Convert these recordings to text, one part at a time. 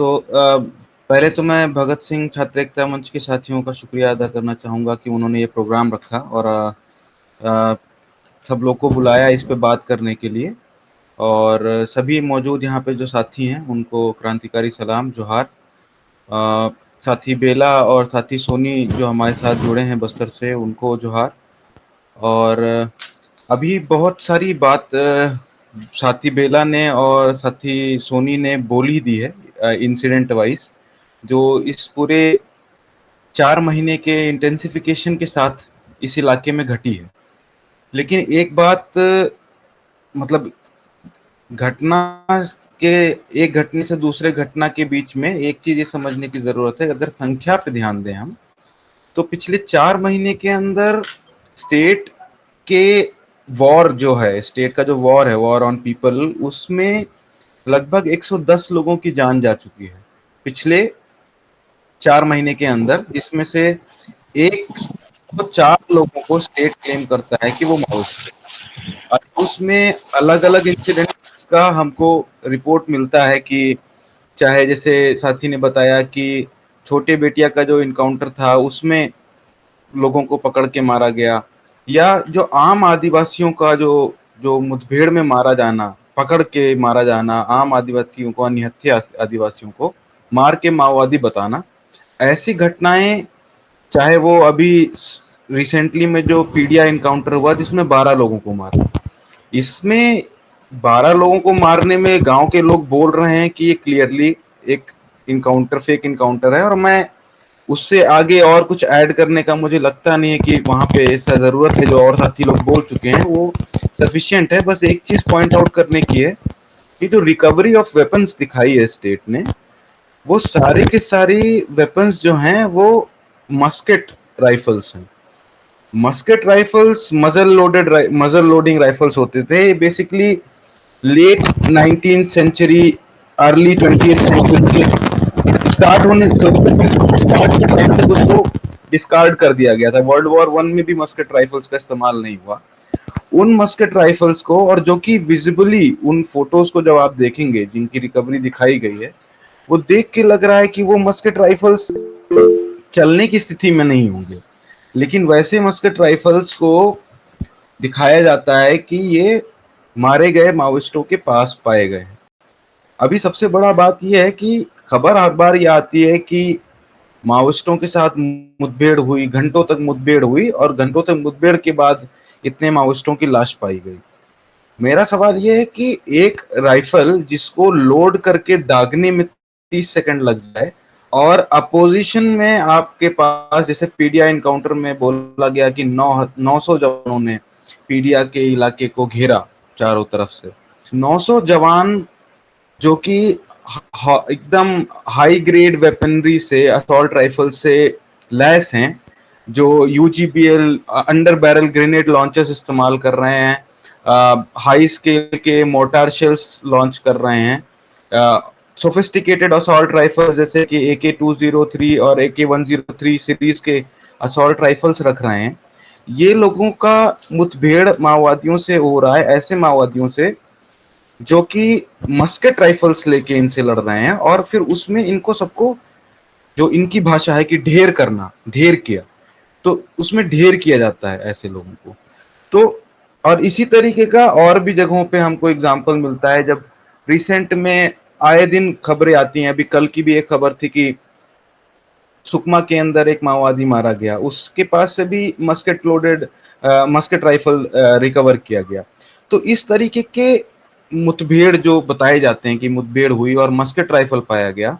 तो पहले तो मैं भगत सिंह छात्र एकता मंच के साथियों का शुक्रिया अदा करना चाहूँगा कि उन्होंने ये प्रोग्राम रखा और अ, सब लोग को बुलाया इस पे बात करने के लिए। और सभी मौजूद यहाँ पे जो साथी हैं उनको क्रांतिकारी सलाम, जोहार। साथी बेला और साथी सोनी जो हमारे साथ जुड़े हैं बस्तर से, उनको जोहार। और अभी बहुत सारी बात साथी बेला ने और साथी सोनी ने बोल ही दी है इंसिडेंट वाइज, जो इस पूरे 4 महीने के इंटेंसिफिकेशन के साथ इस इलाके में घटी है। लेकिन एक बात, मतलब घटना के एक घटने से दूसरे घटना के बीच में एक चीज़ ये समझने की ज़रूरत है। अगर संख्या पे ध्यान दें हम, तो पिछले 4 महीने के अंदर स्टेट के वॉर जो है, स्टेट का जो वॉर है, वॉर ऑन पीपल, उसमें लगभग 110 लोगों की जान जा चुकी है पिछले 4 महीने के अंदर, जिसमें से 104 लोगों को स्टेट क्लेम करता है कि वो माओइस्ट है। और उसमें अलग-अलग इंसिडेंट्स का हमको रिपोर्ट मिलता है कि चाहे जैसे साथी ने बताया कि छोटे बेटिया का जो इनकाउंटर था उसमें लोगों को पकड़ के मारा गया, या जो आम आदिवासियों का जो जो मुठभेड़ में मारा जाना, पकड़ के मारा जाना, आम आदिवासियों को, निहत्थे आदिवासियों को मार के माओवादी बताना। ऐसी घटनाएं, चाहे वो अभी रिसेंटली में जो पीडिया इनकाउंटर हुआ जिसमें 12 लोगों को मारा, इसमें 12 लोगों को मारने में गांव के लोग बोल रहे हैं कि ये क्लियरली एक इनकाउंटर, फेक इनकाउंटर है। और मैं उससे आगे और कुछ ऐड करने का मुझे लगता नहीं है कि वहां पे ऐसा जरूरत है। जो और साथी लोग बोल चुके हैं वो सफिशिएंट है। बस एक चीज पॉइंट आउट करने की है कि जो रिकवरी ऑफ वेपन्स दिखाई है स्टेट ने, वो सारे के सारी वेपन्स जो हैं वो मस्केट राइफल्स हैं। Musket rifles muzzle loading rifles होते थे बेसिकली। लेट 19th century, early 20th century के स्टार्ट के टाइम तक उसको डिस्कार्ड कर दिया गया था। वर्ल्ड वॉर वन में भी मस्केट राइफल्स का इस्तेमाल नहीं हुआ। उन मस्केट राइफल्स को, और जो कि विजिबली उन फोटोज को जब आप देखेंगे जिनकी रिकवरी दिखाई गई है, वो देख के लग रहा है कि वो मस्केट राइफल्स चलने की स्थिति में नहीं होंगे। लेकिन वैसे मस्केट राइफल्स को दिखाया जाता है कि ये मारे गए माओइस्टों के पास पाए गए। अभी सबसे बड़ा बात यह है कि खबर हर बार ये आती है कि माओइस्टों के साथ मुठभेड़ हुई, घंटों तक मुठभेड़ हुई, और घंटों तक मुठभेड़ के बाद इतने माओइस्टों की लाश पाई गई। मेरा सवाल ये है कि एक राइफल जिसको लोड करके दागने में 30 सेकंड लग जाए, और अपोजिशन में आपके पास, जैसे पीडिया इनकाउंटर में बोला गया कि 900 जवानों ने पीडिया के इलाके को घेरा चारों तरफ से। 900 जवान जो कि एकदम हाई ग्रेड वेपनरी से, असॉल्ट राइफल से लैस हैं, जो UGBL under barrel grenade launchers इस्तेमाल कर रहे हैं, हाई स्केल के मोर्टार शेल्स लॉन्च कर रहे हैं, सोफिस्टिकेटेड असॉल्ट राइफल्स जैसे कि AK-203 और AK-103 सीरीज के असॉल्ट राइफल्स रख रहे हैं। ये लोगों का मुठभेड़ माओवादियों से हो रहा है, ऐसे माओवादियों से जो कि मस्केट राइफल्स लेके इनसे लड़ रहे हैं, और फिर उसमें इनको सबको, जो इनकी भाषा है कि ढेर करना, ढेर किया, तो उसमें ढेर किया जाता है ऐसे लोगों को। तो और इसी तरीके का और भी जगहों पे हमको एग्जाम्पल मिलता है। जब रिसेंट में आए दिन खबरें आती हैं, अभी कल की भी एक खबर थी कि सुकमा के अंदर एक माओवादी मारा गया, उसके पास से भी मस्केट राइफल रिकवर किया गया। तो इस तरीके के मुठभेड़ जो बताए जाते हैं कि मुठभेड़ हुई और मस्केट राइफल पाया गया,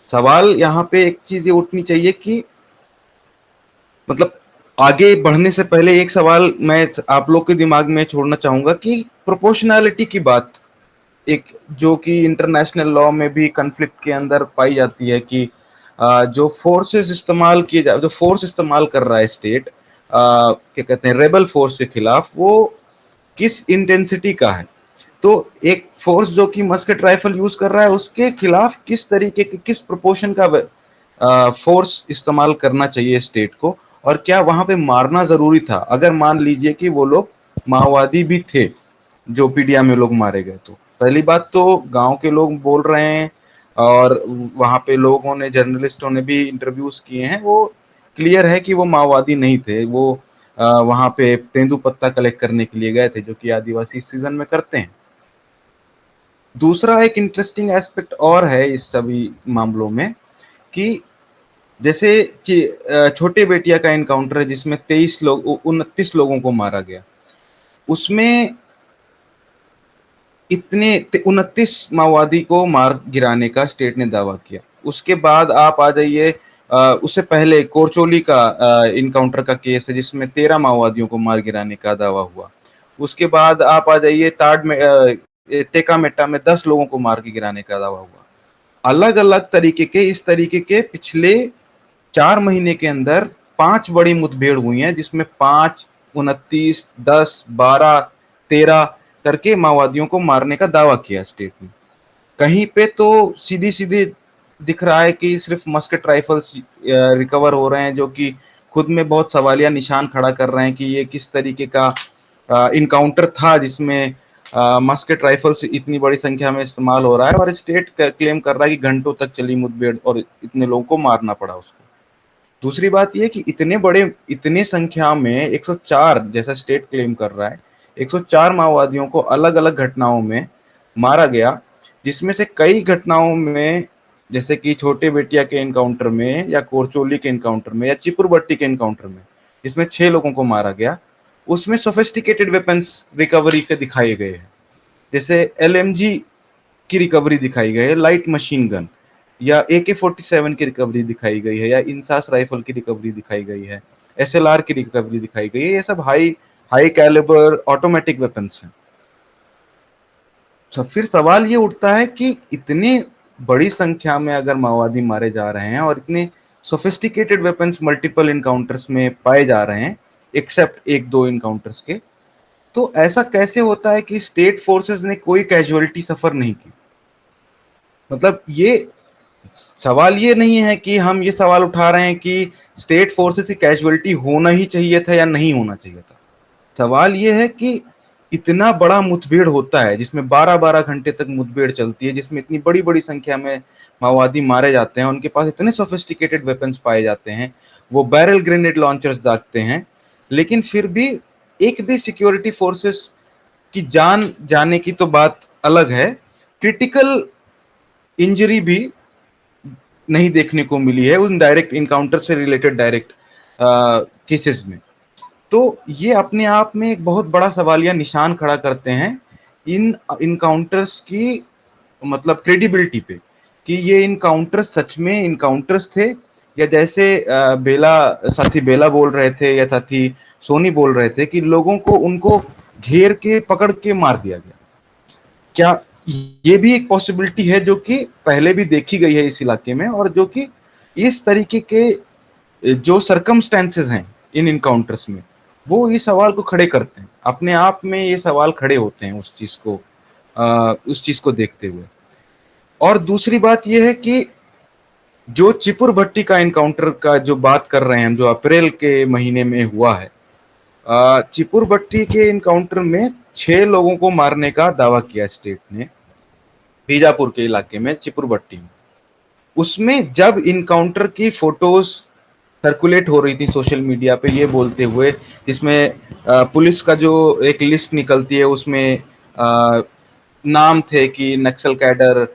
सवाल यहाँ पे एक चीज ये उठनी चाहिए कि, मतलब आगे बढ़ने से पहले एक सवाल मैं आप लोग के दिमाग में छोड़ना चाहूंगा कि प्रोपोर्शनैलिटी की बात, एक जो कि इंटरनेशनल लॉ में भी कन्फ्लिक्ट के अंदर पाई जाती है कि जो फोर्सेस इस्तेमाल किए जा जो फोर्स इस्तेमाल कर रहा है स्टेट, क्या कहते हैं, रेबल फोर्स के खिलाफ, वो किस इंटेंसिटी का है। तो एक फोर्स जो कि मस्केट राइफल यूज कर रहा है, उसके खिलाफ किस तरीके के, किस प्रोपोर्शन का फोर्स इस्तेमाल करना चाहिए स्टेट को, और क्या वहां पे मारना जरूरी था अगर मान लीजिए कि वो लोग माओवादी भी थे जो पीडिया में लोग मारे गए। तो पहली बात तो गांव के लोग बोल रहे हैं, और वहाँ पे लोगों ने, जर्नलिस्टों ने भी इंटरव्यूज किए हैं, वो क्लियर है कि वो माओवादी नहीं थे। वो वहाँ पे तेंदुपत्ता कलेक्ट करने के लिए गए थे, जो कि आदिवासी इस सीजन में करते हैं। दूसरा एक इंटरेस्टिंग एस्पेक्ट और है इस सभी मामलों में कि जैसे कि छोटे बेटिया का इनकाउंटर है जिसमें 29 लोगों को मारा गया। उसमें इतने 29 माओवादी को मार गिराने का स्टेट ने दावा किया। उसके बाद आप आ जाइए, उससे पहले कोरचोली का इनकाउंटर का केस है जिसमें 13 माओवादियों को मार गिराने का दावा हुआ। उसके बाद आप आ जाइए ताड़ में, टेका मेटा में 10 लोगों को मार के गिराने का दावा हुआ। अलग अलग तरीके के इस तरीके के पिछले 4 महीने के अंदर 5 बड़ी मुठभेड़ हुई हैं, जिसमें 5, 29, 10, 12, 13 करके माओवादियों को मारने का दावा किया स्टेट ने। कहीं पे तो सीधी सीधी दिख रहा है कि सिर्फ मस्केट राइफल्स रिकवर हो रहे हैं, जो कि खुद में बहुत सवालिया निशान खड़ा कर रहे हैं कि ये किस तरीके का इनकाउंटर था जिसमें मस्केट राइफल्स इतनी बड़ी संख्या में इस्तेमाल हो रहा है। और स्टेट क्लेम कर रहा है कि घंटों तक चली मुठभेड़ और इतने लोगों को मारना पड़ा उसको। दूसरी बात ये कि इतने संख्या में 104, जैसा स्टेट क्लेम कर रहा है, 104 माओवादियों को अलग अलग घटनाओं में मारा गया, जिसमें से कई घटनाओं में, जैसे कि छोटे बेटिया के एनकाउंटर में या कोरचोली के एनकाउंटर में या चिपुरबट्टी के एनकाउंटर में, जिसमें 6 लोगों को मारा गया, उसमें सोफिस्टिकेटेड वेपन्स रिकवरी के दिखाए गए हैं। जैसे एलएमजी की रिकवरी दिखाई गई है, लाइट मशीन गन, या AK-47 की रिकवरी दिखाई गई है, या इंसास राइफल की रिकवरी दिखाई गई है, SLR की रिकवरी दिखाई गई है। ये सब high high calibre automatic weapons हैं। तो फिर सवाल ये उठता है कि इतनी बड़ी संख्या में अगर माओवादी मारे जा रहे हैं और इतने सोफिस्टिकेटेड वेपन्स मल्टीपल इनकाउंटर्स में पाए जा रहे हैं, एक्सेप्ट एक दो इनकाउंटर्स के, तो ऐसा कैसे होता है कि स्टेट फोर्सेस ने कोई कैजुअलिटी सफर नहीं की? मतलब ये सवाल ये नहीं है कि हम ये सवाल उठा रहे हैं कि स्टेट फोर्सेस की कैजुअलिटी होना ही चाहिए था या नहीं होना चाहिए था। सवाल ये है कि इतना बड़ा मुठभेड़ होता है जिसमें 12-12 घंटे तक मुठभेड़ चलती है, जिसमें इतनी बड़ी-बड़ी संख्या में माओवादी मारे जाते हैं, उनके पास इतने सोफिस्टिकेटेड वेपन्स पाए जाते हैं, वो बैरल ग्रेनेड लॉन्चर्स दागते हैं, लेकिन फिर भी एक भी सिक्योरिटी फोर्सेस की जान जाने की तो बात अलग है, क्रिटिकल इंजरी भी नहीं देखने को मिली है उन डायरेक्ट इनकाउंटर से रिलेटेड डायरेक्ट केसेस में। तो ये अपने आप में एक बहुत बड़ा सवालिया निशान खड़ा करते हैं इन इनकाउंटर्स की, मतलब क्रेडिबिलिटी पे, कि ये इनकाउंटर्स सच में इनकाउंटर्स थे, या जैसे साथी बेला बोल रहे थे या साथी सोनी बोल रहे थे कि लोगों को उनको घेर के पकड़ के मार दिया गया। क्या ये भी एक पॉसिबिलिटी है जो कि पहले भी देखी गई है इस इलाके में, और जो कि इस तरीके के जो सर्कमस्टेंसेस हैं इन इनकाउंटर्स में, वो इस सवाल को खड़े करते हैं, अपने आप में ये सवाल खड़े होते हैं उस चीज को देखते हुए। और दूसरी बात ये है कि जो चिपुर भट्टी का इनकाउंटर का जो बात कर रहे हैं हम, जो अप्रैल के महीने में हुआ है, चिपुर भट्टी के इनकाउंटर में 6 लोगों को मारने का दावा किया स्टेट ने, बीजापुर के इलाके में चिपुर भट्टी में। उसमें जब इनकाउंटर की फोटोज सर्कुलेट हो रही थी सोशल मीडिया पे ये बोलते हुए, जिसमें पुलिस का जो एक लिस्ट निकलती है उसमें नाम थे कि नक्सल कैडर,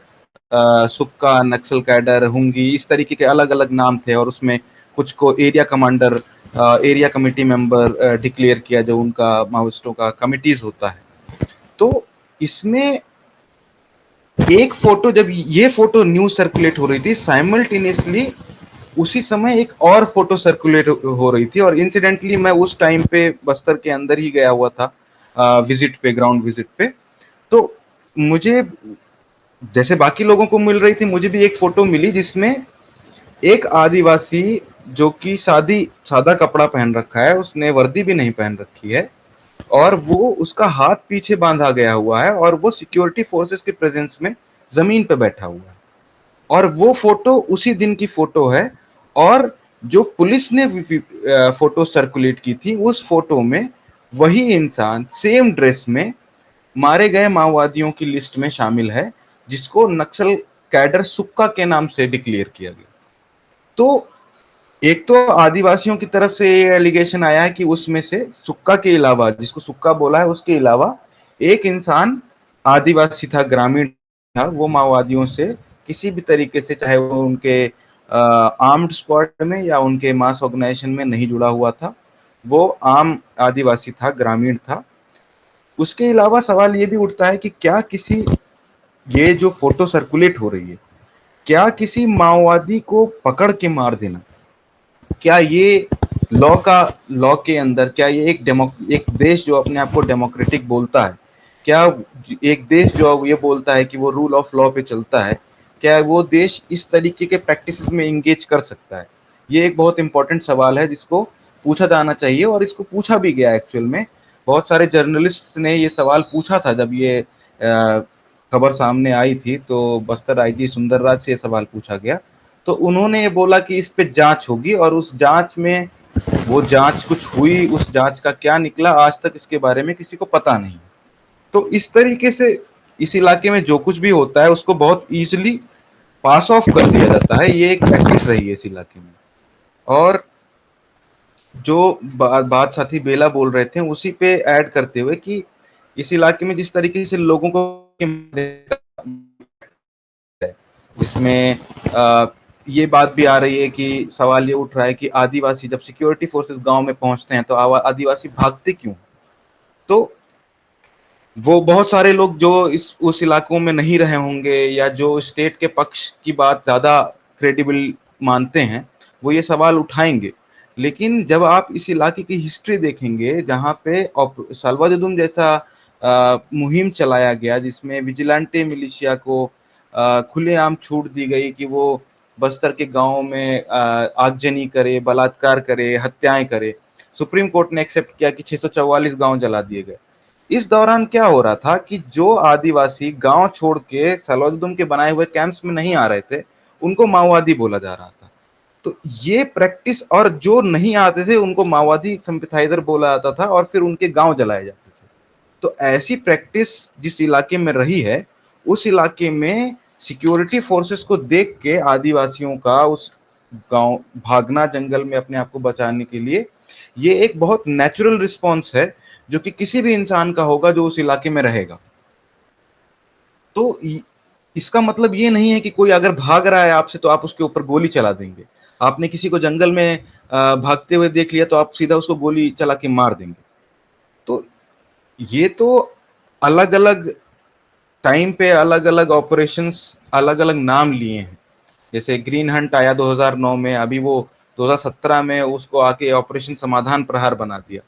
सुक्का नक्सल कैडर, हुंगी, इस तरीके के अलग अलग नाम थे, और उसमें कुछ को area commander, area committee member declare किया, जो उनका माओइस्टों का कमिटीज होता है। तो इसमें एक फोटो, जब ये फोटो न्यूज सर्कुलेट हो रही थी, साइमल्टेनियसली उसी समय एक और फोटो सर्कुलेट हो रही थी, और इंसिडेंटली मैं उस टाइम पे बस्तर के अंदर ही गया हुआ था विजिट पे, ग्राउंड विजिट पे। तो मुझे, जैसे बाकी लोगों को मिल रही थी, मुझे भी एक फोटो मिली जिसमें एक आदिवासी, जो कि सादा कपड़ा पहन रखा है, उसने वर्दी भी नहीं पहन रखी है, और वो उसका हाथ पीछे बांधा गया हुआ है, और वो सिक्योरिटी फोर्सेस के प्रेजेंस में जमीन पे बैठा हुआ है। और वो फोटो उसी दिन की फोटो है, और जो पुलिस ने फोटो सर्कुलेट की थी, उस फोटो में वही इंसान सेम ड्रेस में मारे गए माओवादियों की लिस्ट में शामिल है, जिसको नक्सल कैडर सुक्का के नाम से डिक्लेयर किया गया। तो एक तो आदिवासियों की तरफ से ये एलिगेशन आया है कि उसमें से सुक्का के अलावा, जिसको सुक्का बोला है, उसके अलावा एक इंसान आदिवासी था, ग्रामीण था, वो माओवादियों से किसी भी तरीके से, चाहे वो उनके आर्म्ड स्क्वाड में या उनके मास ऑर्गेनाइजेशन में नहीं जुड़ा हुआ था, वो आम आदिवासी था, ग्रामीण था। उसके अलावा सवाल ये भी उठता है कि क्या किसी, ये जो फोटो सर्कुलेट हो रही है, क्या किसी माओवादी को पकड़ के मार देना, क्या ये लॉ के अंदर, क्या ये एक देश जो अपने आप को डेमोक्रेटिक बोलता है, क्या एक देश जो ये बोलता है कि वो रूल ऑफ लॉ पे चलता है, क्या वो देश इस तरीके के प्रैक्टिसेस में इंगेज कर सकता है? ये एक बहुत इंपॉर्टेंट सवाल है जिसको पूछा जाना चाहिए, और इसको पूछा भी गया एक्चुअल में। बहुत सारे जर्नलिस्ट ने ये सवाल पूछा था जब ये खबर सामने आई थी, तो बस्तर आईजी सुंदरराज से ये सवाल पूछा गया, तो उन्होंने ये बोला कि इस पे जांच होगी, और उस जांच में वो जांच कुछ हुई, उस जांच का क्या निकला आज तक इसके बारे में किसी को पता नहीं। तो इस तरीके से इस इलाके में जो कुछ भी होता है उसको बहुत इजीली पास ऑफ कर दिया जाता है। ये एक प्रैक्टिस रही है इस इलाके में। और जो बात साथी बेला बोल रहे थे उसी पे ऐड करते हुए कि इस इलाके में जिस तरीके से लोगों को इसमें ये बात भी आ रही है कि सवाल ये उठ रहा है कि आदिवासी जब सिक्योरिटी फोर्सेस गांव में पहुंचते हैं तो आदिवासी भागते क्यों? तो वो बहुत सारे लोग जो इस उस इलाकों में नहीं रहे होंगे या जो स्टेट के पक्ष की बात ज्यादा क्रेडिबल मानते हैं, वो ये सवाल उठाएंगे। लेकिन जब आप इस इलाके की हिस्ट्री देखेंगे, जहाँ पे साल्वाजुदुम जैसा मुहिम चलाया गया जिसमें विजिलेंटे मिलिशिया को खुलेआम छूट दी गई कि वो बस्तर के गांवों में आगजनी करे, बलात्कार करे, हत्याएं करे, सुप्रीम कोर्ट ने एक्सेप्ट किया कि 644 गांव जला दिए गए। इस दौरान क्या हो रहा था कि जो आदिवासी गांव छोड़ के सलाउद्दीन के बनाए हुए कैंप्स में नहीं आ रहे थे, उनको माओवादी बोला जा रहा था। तो ये प्रैक्टिस, और जो नहीं आते थे उनको माओवादी सिंपैथाइजर बोला जाता था और फिर उनके गांव जलाए जाते थे। तो ऐसी प्रैक्टिस जिस इलाके में रही है, उस इलाके में सिक्योरिटी फोर्सेस को देख के आदिवासियों का उस गांव भागना जंगल में अपने आप को बचाने के लिए, ये एक बहुत नेचुरल रिस्पॉन्स है जो कि किसी भी इंसान का होगा जो उस इलाके में रहेगा। तो इसका मतलब ये नहीं है कि कोई अगर भाग रहा है आपसे तो आप उसके ऊपर गोली चला देंगे। आपने किसी को जंगल में भागते हुए देख लिया तो आप सीधा उसको गोली चला के मार देंगे। तो ये तो अलग अलग टाइम पे अलग अलग ऑपरेशंस अलग अलग नाम लिए हैं। जैसे ग्रीन हंट आया 2009 में, अभी वो 2017 में उसको आके ऑपरेशन समाधान प्रहार बना दिया,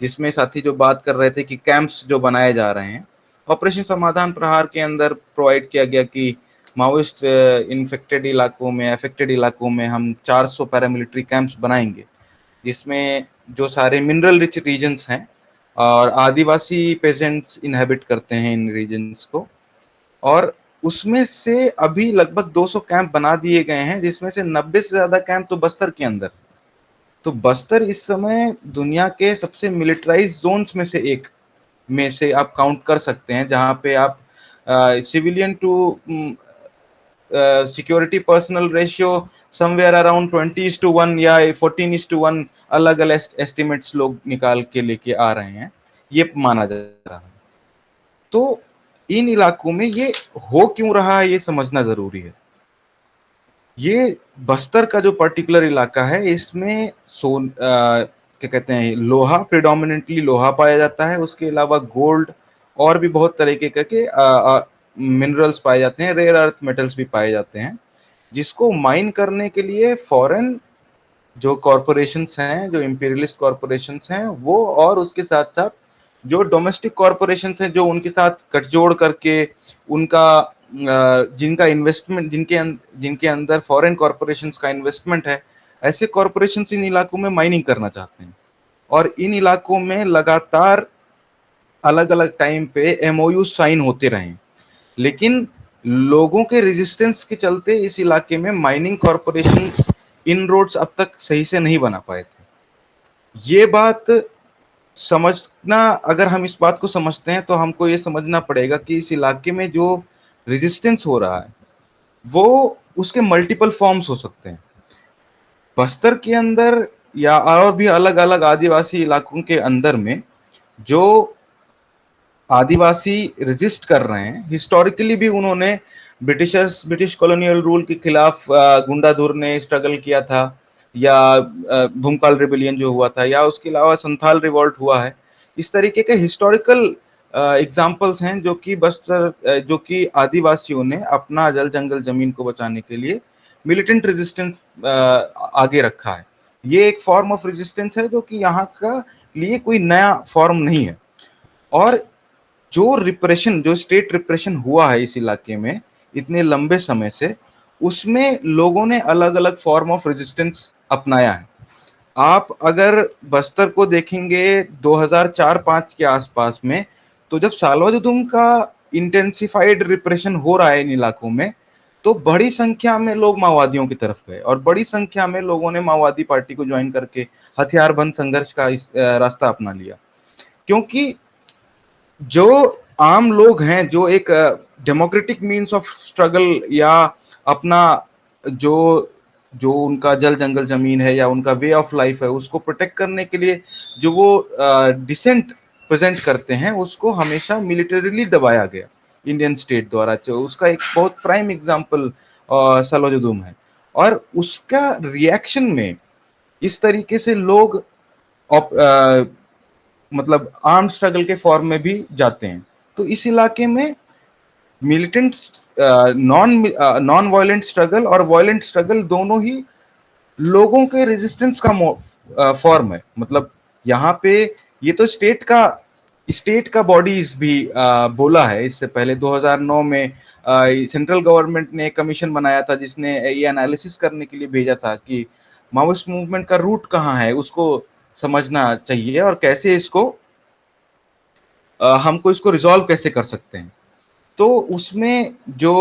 जिसमें साथी जो बात कर रहे थे कि कैंप्स जो बनाए जा रहे हैं, ऑपरेशन समाधान प्रहार के अंदर प्रोवाइड किया गया कि माओइस्ट इन्फेक्टेड इलाकों में, अफेक्टेड इलाकों में हम 400 पैरामिलिट्री कैंप्स बनाएंगे, जिसमें जो सारे मिनरल रिच रीजन्स हैं और आदिवासी पेजेंट्स इनहेबिट करते हैं इन रीजन्स को, और उसमें से अभी लगभग 200 कैंप बना दिए गए हैं, जिसमें से 90 से ज्यादा कैंप तो बस्तर के अंदर। तो बस्तर इस समय दुनिया के सबसे मिलिटराइज जोन्स में से एक में से आप काउंट कर सकते हैं, जहां पे आप civilian to security personnel ratio somewhere around 20:1 या 14:1 अलग अलग एस्टिमेट्स लोग निकाल के लेके आ रहे हैं, ये माना जा रहा है। तो इन इलाकों में ये हो क्यों रहा है ये समझना जरूरी है। ये बस्तर का जो पर्टिकुलर इलाका है, इसमें क्या कहते हैं, लोहा, प्रिडोमिनेंटली लोहा पाया जाता है। उसके अलावा गोल्ड और भी बहुत तरीके के मिनरल्स पाए जाते हैं, रेयर अर्थ मेटल्स भी पाए जाते हैं, जिसको माइन करने के लिए फॉरेन जो कॉरपोरेशंस हैं, जो इंपीरियलिस्ट कॉरपोरेशंस हैं, वो और उसके साथ साथ जो डोमेस्टिक कॉरपोरेशंस हैं, जो उनके साथ गठजोड़ करके उनका जिनका इन्वेस्टमेंट, जिनके अंदर फॉरेन कॉरपोरेशंस का इन्वेस्टमेंट है, ऐसे कॉरपोरेशंस इन इलाकों में माइनिंग करना चाहते हैं। और इन इलाकों में लगातार अलग अलग टाइम पे एमओयू साइन होते रहे, लेकिन लोगों के रेजिस्टेंस के चलते इस इलाके में माइनिंग कॉरपोरेशन इन रोड्स अब तक सही से नहीं बना पाए थे। ये बात समझना, अगर हम इस बात को समझते हैं तो हमको ये समझना पड़ेगा कि इस इलाके में जो रेजिस्टेंस हो रहा है, वो उसके मल्टीपल फॉर्म्स हो सकते हैं। बस्तर के अंदर या और भी अलग-अलग आदिवासी इलाकों के अंदर में जो आदिवासी रेजिस्ट कर रहे हैं, हिस्टोरिकली भी उन्होंने ब्रिटिश कॉलोनियल रूल के खिलाफ गुंडाधुर ने स्ट्रगल किया था, या भूमकाल रिबेलियन जो हुआ था, या उसके अलावा संथाल रिवॉल्ट हुआ है। इस तरीके के हिस्टोरिकल एग्जाम्पल्स हैं जो कि जो कि आदिवासियों ने अपना जल जंगल जमीन को बचाने के लिए मिलिटेंट रेजिस्टेंस आगे रखा है। ये एक फॉर्म ऑफ रेजिस्टेंस है जो कि यहाँ का लिए कोई नया फॉर्म नहीं है। और जो स्टेट रिप्रेशन हुआ है इस इलाके में इतने लंबे समय से, उसमें लोगों ने अलग-अलग फॉर्म ऑफ रेजिस्टेंस अपनाया है। आप अगर बस्तर को देखेंगे 2004-5 के आसपास में, तो जब साल्वाजुदुम का इंटेंसिफाइड रिप्रेशन हो रहा है इन इलाकों में, तो बड़ी संख्या में लोग माओवादियों की तरफ गए और बड़ी संख्या में लोगों ने माओवादी पार्टी को ज्वाइन करके हथियारबंद संघर्ष का रास्ता अपना लिया। क्योंकि जो आम लोग हैं, जो एक डेमोक्रेटिक मीन्स ऑफ स्ट्रगल या अपना जो जो उनका जल जंगल जमीन है या उनका वे ऑफ लाइफ है उसको प्रोटेक्ट करने के लिए जो वो डिसेंट प्रेजेंट करते हैं, उसको हमेशा मिलिटरीली दबाया गया इंडियन स्टेट द्वारा। जो उसका एक बहुत प्राइम एग्जांपल सलोजुदुम है। और उसका रिएक्शन में इस तरीके से लोग मतलब आर्म स्ट्रगल के फॉर्म में भी जाते हैं। तो इस इलाके में मिलिटेंट नॉन वायलेंट स्ट्रगल और वायलेंट स्ट्रगल दोनों ही लोगों के रेजिस्टेंस का फॉर्म है। मतलब यहाँ पे ये तो स्टेट का बॉडीज भी बोला है। इससे पहले 2009 में सेंट्रल गवर्नमेंट ने एक कमीशन बनाया था जिसने ये एनालिसिस करने के लिए भेजा था कि माओइस्ट मूवमेंट का रूट कहाँ है, उसको समझना चाहिए और कैसे इसको हमको इसको रिजॉल्व कैसे कर सकते हैं। तो उसमें जो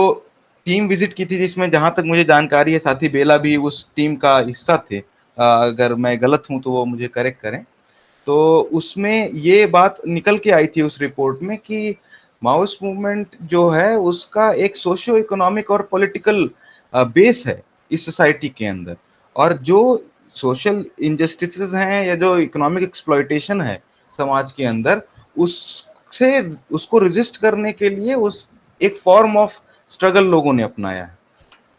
टीम विजिट की थी, जिसमें जहां तक मुझे जानकारी है साथी बेला भी उस टीम का हिस्सा थे, अगर मैं गलत हूं तो वो मुझे करेक्ट करें। तो उसमें ये बात निकल के आई थी उस रिपोर्ट में कि माओइस्ट मूवमेंट जो है उसका एक सोशियो इकोनॉमिक और पॉलिटिकल बेस है इस सोसाइटी के अंदर। और जो सोशल इनजस्टिसेस हैं या जो इकोनॉमिक एक्सप्लॉयटेशन है समाज के अंदर, उससे उसको रेजिस्ट करने के लिए उस एक फॉर्म ऑफ स्ट्रगल लोगों ने अपनाया है।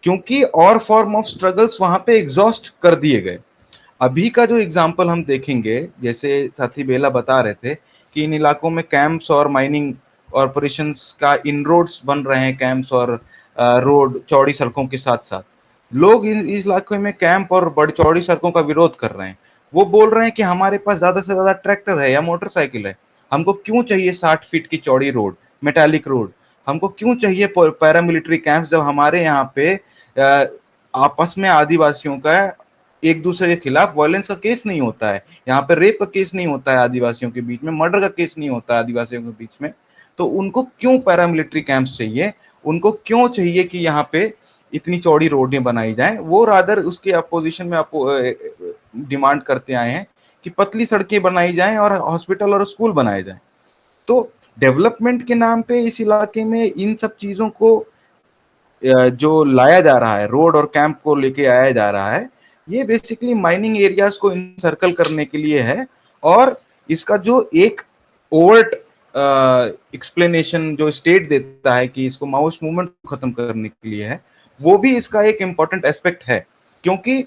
क्योंकि और फॉर्म ऑफ स्ट्रगल्स वहां पे एग्जॉस्ट कर दिए गए। अभी का जो एग्जाम्पल हम देखेंगे, जैसे साथी बेला बता रहे थे कि इन इलाकों में कैंप्स और माइनिंग ऑपरेशंस का इनरोड्स बन रहे हैं, कैंप्स और रोड चौड़ी सड़कों के साथ साथ लोग इस इलाके में कैंप और बड़ी चौड़ी सड़कों का विरोध कर रहे हैं। वो बोल रहे हैं कि हमारे पास ज्यादा से ज्यादा ट्रैक्टर है या मोटरसाइकिल है, हमको क्यों चाहिए 60 फीट की चौड़ी रोड, मेटालिक रोड? हमको क्यों चाहिए पैरामिलिट्री कैंप्स जब हमारे यहाँ पे आपस में आदिवासियों का एक दूसरे के खिलाफ वायलेंस का केस नहीं होता है, यहाँ पे रेप का केस नहीं होता है आदिवासियों के बीच में, मर्डर का केस नहीं होता है आदिवासियों के बीच में। तो उनको क्यों पैरामिलिट्री कैंप्स चाहिए? उनको क्यों चाहिए कि यहाँ पे इतनी चौड़ी रोडें बनाई जाएं? वो रादर उसके अपोजिशन में डिमांड करते आए हैं कि पतली सड़कें बनाई जाएं और हॉस्पिटल और स्कूल बनाए जाएं। तो डेवलपमेंट के नाम पे इस इलाके में इन सब चीजों को जो लाया जा रहा है, रोड और कैंप को लेके आया जा रहा है, ये बेसिकली माइनिंग एरियाज को सर्कल करने के लिए है। और इसका जो एक ओवर्ट एक्सप्लेनेशन जो स्टेट देता है कि इसको माओइस्ट मूवमेंट को खत्म करने के लिए है, वो भी इसका एक इंपॉर्टेंट एस्पेक्ट है। क्योंकि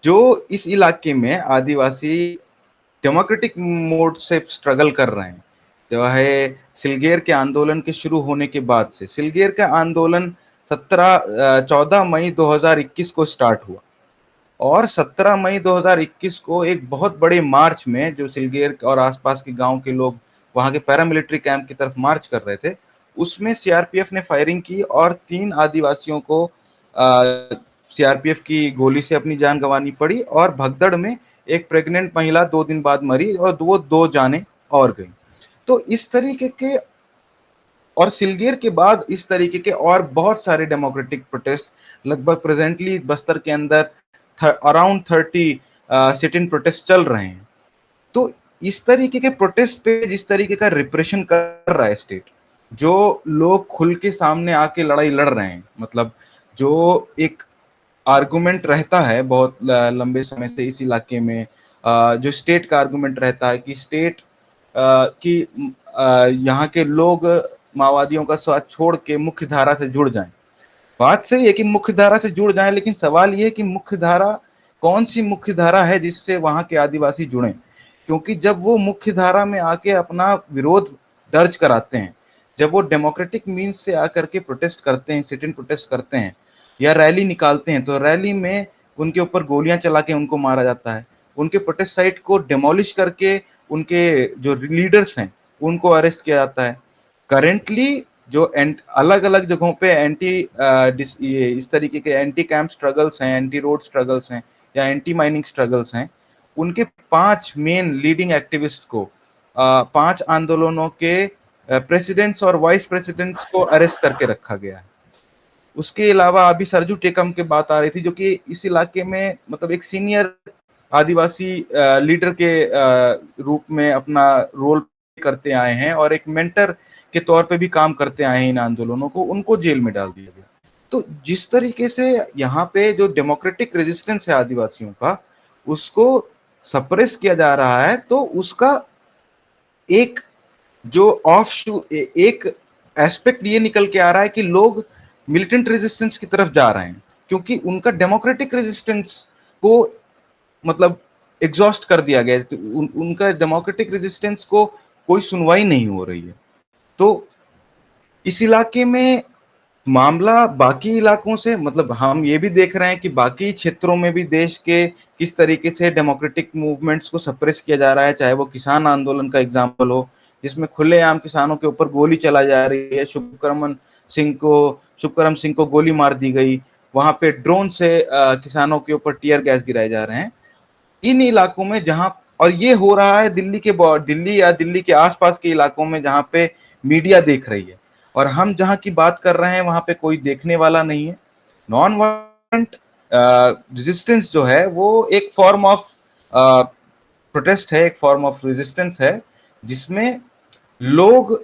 जो इस इलाके में आदिवासी डेमोक्रेटिक मोड से स्ट्रगल कर रहे हैं, जो है सिलगेर के आंदोलन के शुरू होने के बाद से, सिलगेर का आंदोलन 14 मई 2021 को स्टार्ट हुआ और 17 मई 2021 को एक बहुत बड़े मार्च में जो सिलगेर और आसपास के गांव के लोग वहां के पैरामिलिट्री कैंप की तरफ मार्च कर रहे थे, उसमें सीआरपीएफ ने फायरिंग की और 3 आदिवासियों को सीआरपीएफ की गोली से अपनी जान गंवानी पड़ी और भगदड़ में एक प्रेग्नेंट महिला 2 दिन बाद मरी और वो 2 जानें और गई। तो इस तरीके के और सिलगेर के बाद इस तरीके के और बहुत सारे डेमोक्रेटिक प्रोटेस्ट लगभग प्रेजेंटली बस्तर के अंदर अराउंड 30 सिट इन प्रोटेस्ट चल रहे हैं। तो इस तरीके के प्रोटेस्ट पे जिस तरीके का रिप्रेशन कर रहा है स्टेट, जो लोग खुल के सामने आके लड़ाई लड़ रहे हैं, मतलब जो एक आर्गुमेंट रहता है बहुत लंबे समय से इस इलाके में, जो स्टेट का आर्गुमेंट रहता है कि स्टेट कि यहाँ के लोग माओवादियों का साथ छोड़ के मुख्य धारा से जुड़ जाएं। बात सही है कि मुख्य धारा से जुड़ जाएं, लेकिन सवाल ये है कि मुख्य धारा कौन सी मुख्य धारा है जिससे वहां के आदिवासी जुड़े, क्योंकि जब वो मुख्य धारा में आके अपना विरोध दर्ज कराते हैं, जब वो डेमोक्रेटिक मीन्स से आकर के प्रोटेस्ट करते हैं, सिट इन प्रोटेस्ट करते हैं या रैली निकालते हैं, तो रैली में उनके ऊपर गोलियां चला के उनको मारा जाता है, उनके प्रोटेस्ट साइट को डिमोलिश करके उनके जो लीडर्स हैं उनको अरेस्ट किया जाता है। करेंटली जो अलग अलग जगहों पे ये इस तरीके के एंटी कैंप स्ट्रगल्स हैं, एंटी रोड स्ट्रगल्स हैं या एंटी माइनिंग स्ट्रगल्स हैं, उनके 5 मेन लीडिंग एक्टिविस्ट को 5 आंदोलनों के प्रेसिडेंट्स और वाइस प्रेसिडेंट्स को अरेस्ट करके रखा गया है। उसके अलावा अभी सरजू टेकम की बात आ रही थी, जो कि इस इलाके में मतलब एक सीनियर आदिवासी लीडर के रूप में अपना रोल करते आए हैं और एक मेंटर के तौर पे भी काम करते आए हैं इन आंदोलनों को, उनको जेल में डाल दिया गया। तो जिस तरीके से यहाँ पे जो डेमोक्रेटिक रेजिस्टेंस है आदिवासियों का, उसको सप्रेस किया जा रहा है, तो उसका एक जो एक एस्पेक्ट ये निकल के आ रहा है कि लोग मिलिटेंट रेजिस्टेंस की तरफ जा रहे हैं, क्योंकि उनका डेमोक्रेटिक रेजिस्टेंस को मतलब एग्जॉस्ट कर दिया गया है। तो उनका डेमोक्रेटिक रेजिस्टेंस को कोई सुनवाई नहीं हो रही है। तो इस इलाके में मामला बाकी इलाकों से, मतलब हम ये भी देख रहे हैं कि बाकी क्षेत्रों में भी देश के किस तरीके से डेमोक्रेटिक मूवमेंट्स को सप्रेस किया जा रहा है, चाहे वो किसान आंदोलन का एग्जाम्पल हो जिसमें खुलेआम किसानों के ऊपर गोली चला जा रही है, शुभकरम सिंह को गोली मार दी गई, वहां पे ड्रोन से किसानों के ऊपर टीयर गैस गिराए जा रहे हैं इन इलाकों में जहां, और ये हो रहा है दिल्ली या दिल्ली के आसपास के इलाकों में जहां पे मीडिया देख रही है, और हम जहां की बात कर रहे हैं वहां पे कोई देखने वाला नहीं है। नॉन वायलेंट रेजिस्टेंस जो है वो एक फॉर्म ऑफ प्रोटेस्ट है, एक फॉर्म ऑफ रेजिस्टेंस है, जिसमें लोग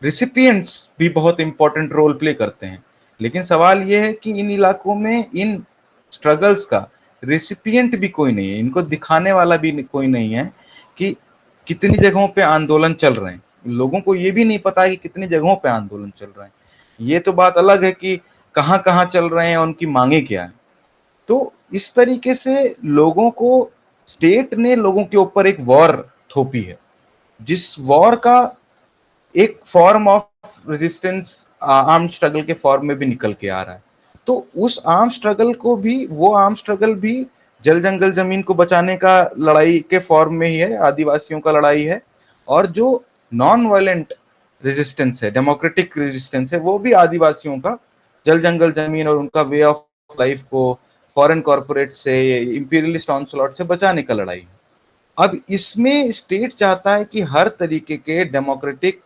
रिसिपिएंट्स भी बहुत इंपॉर्टेंट रोल प्ले करते हैं। लेकिन सवाल यह है कि इन इलाकों में इन स्ट्रगल्स का रिसिपिएंट भी कोई नहीं है, इनको दिखाने वाला भी कोई नहीं है कि कितनी जगहों पे आंदोलन चल रहे हैं। लोगों को ये भी नहीं पता कि कितनी जगहों पे आंदोलन चल रहे हैं। ये तो बात अलग है कि कहाँ कहाँ चल रहे हैं, उनकी मांगे क्या है। तो इस तरीके से लोगों को, स्टेट ने लोगों के ऊपर एक वॉर थोपी है, जिस वॉर का एक form of resistance arm struggle के फॉर्म में भी निकल के आ रहा है। तो उस आर्म स्ट्रगल को भी, वो आर्म स्ट्रगल भी जल जंगल जमीन को बचाने का लड़ाई के फॉर्म में ही है, आदिवासियों का लड़ाई है। और जो नॉन वायलेंट रेजिस्टेंस है, डेमोक्रेटिक रेजिस्टेंस है, वो भी आदिवासियों का जल जंगल जमीन और उनका वे ऑफ लाइफ को फॉरेन कॉर्पोरेट से, इंपीरियलिस्ट ऑनस्लॉट से बचाने का लड़ाई है। अब इसमें स्टेट चाहता है कि हर तरीके के डेमोक्रेटिक,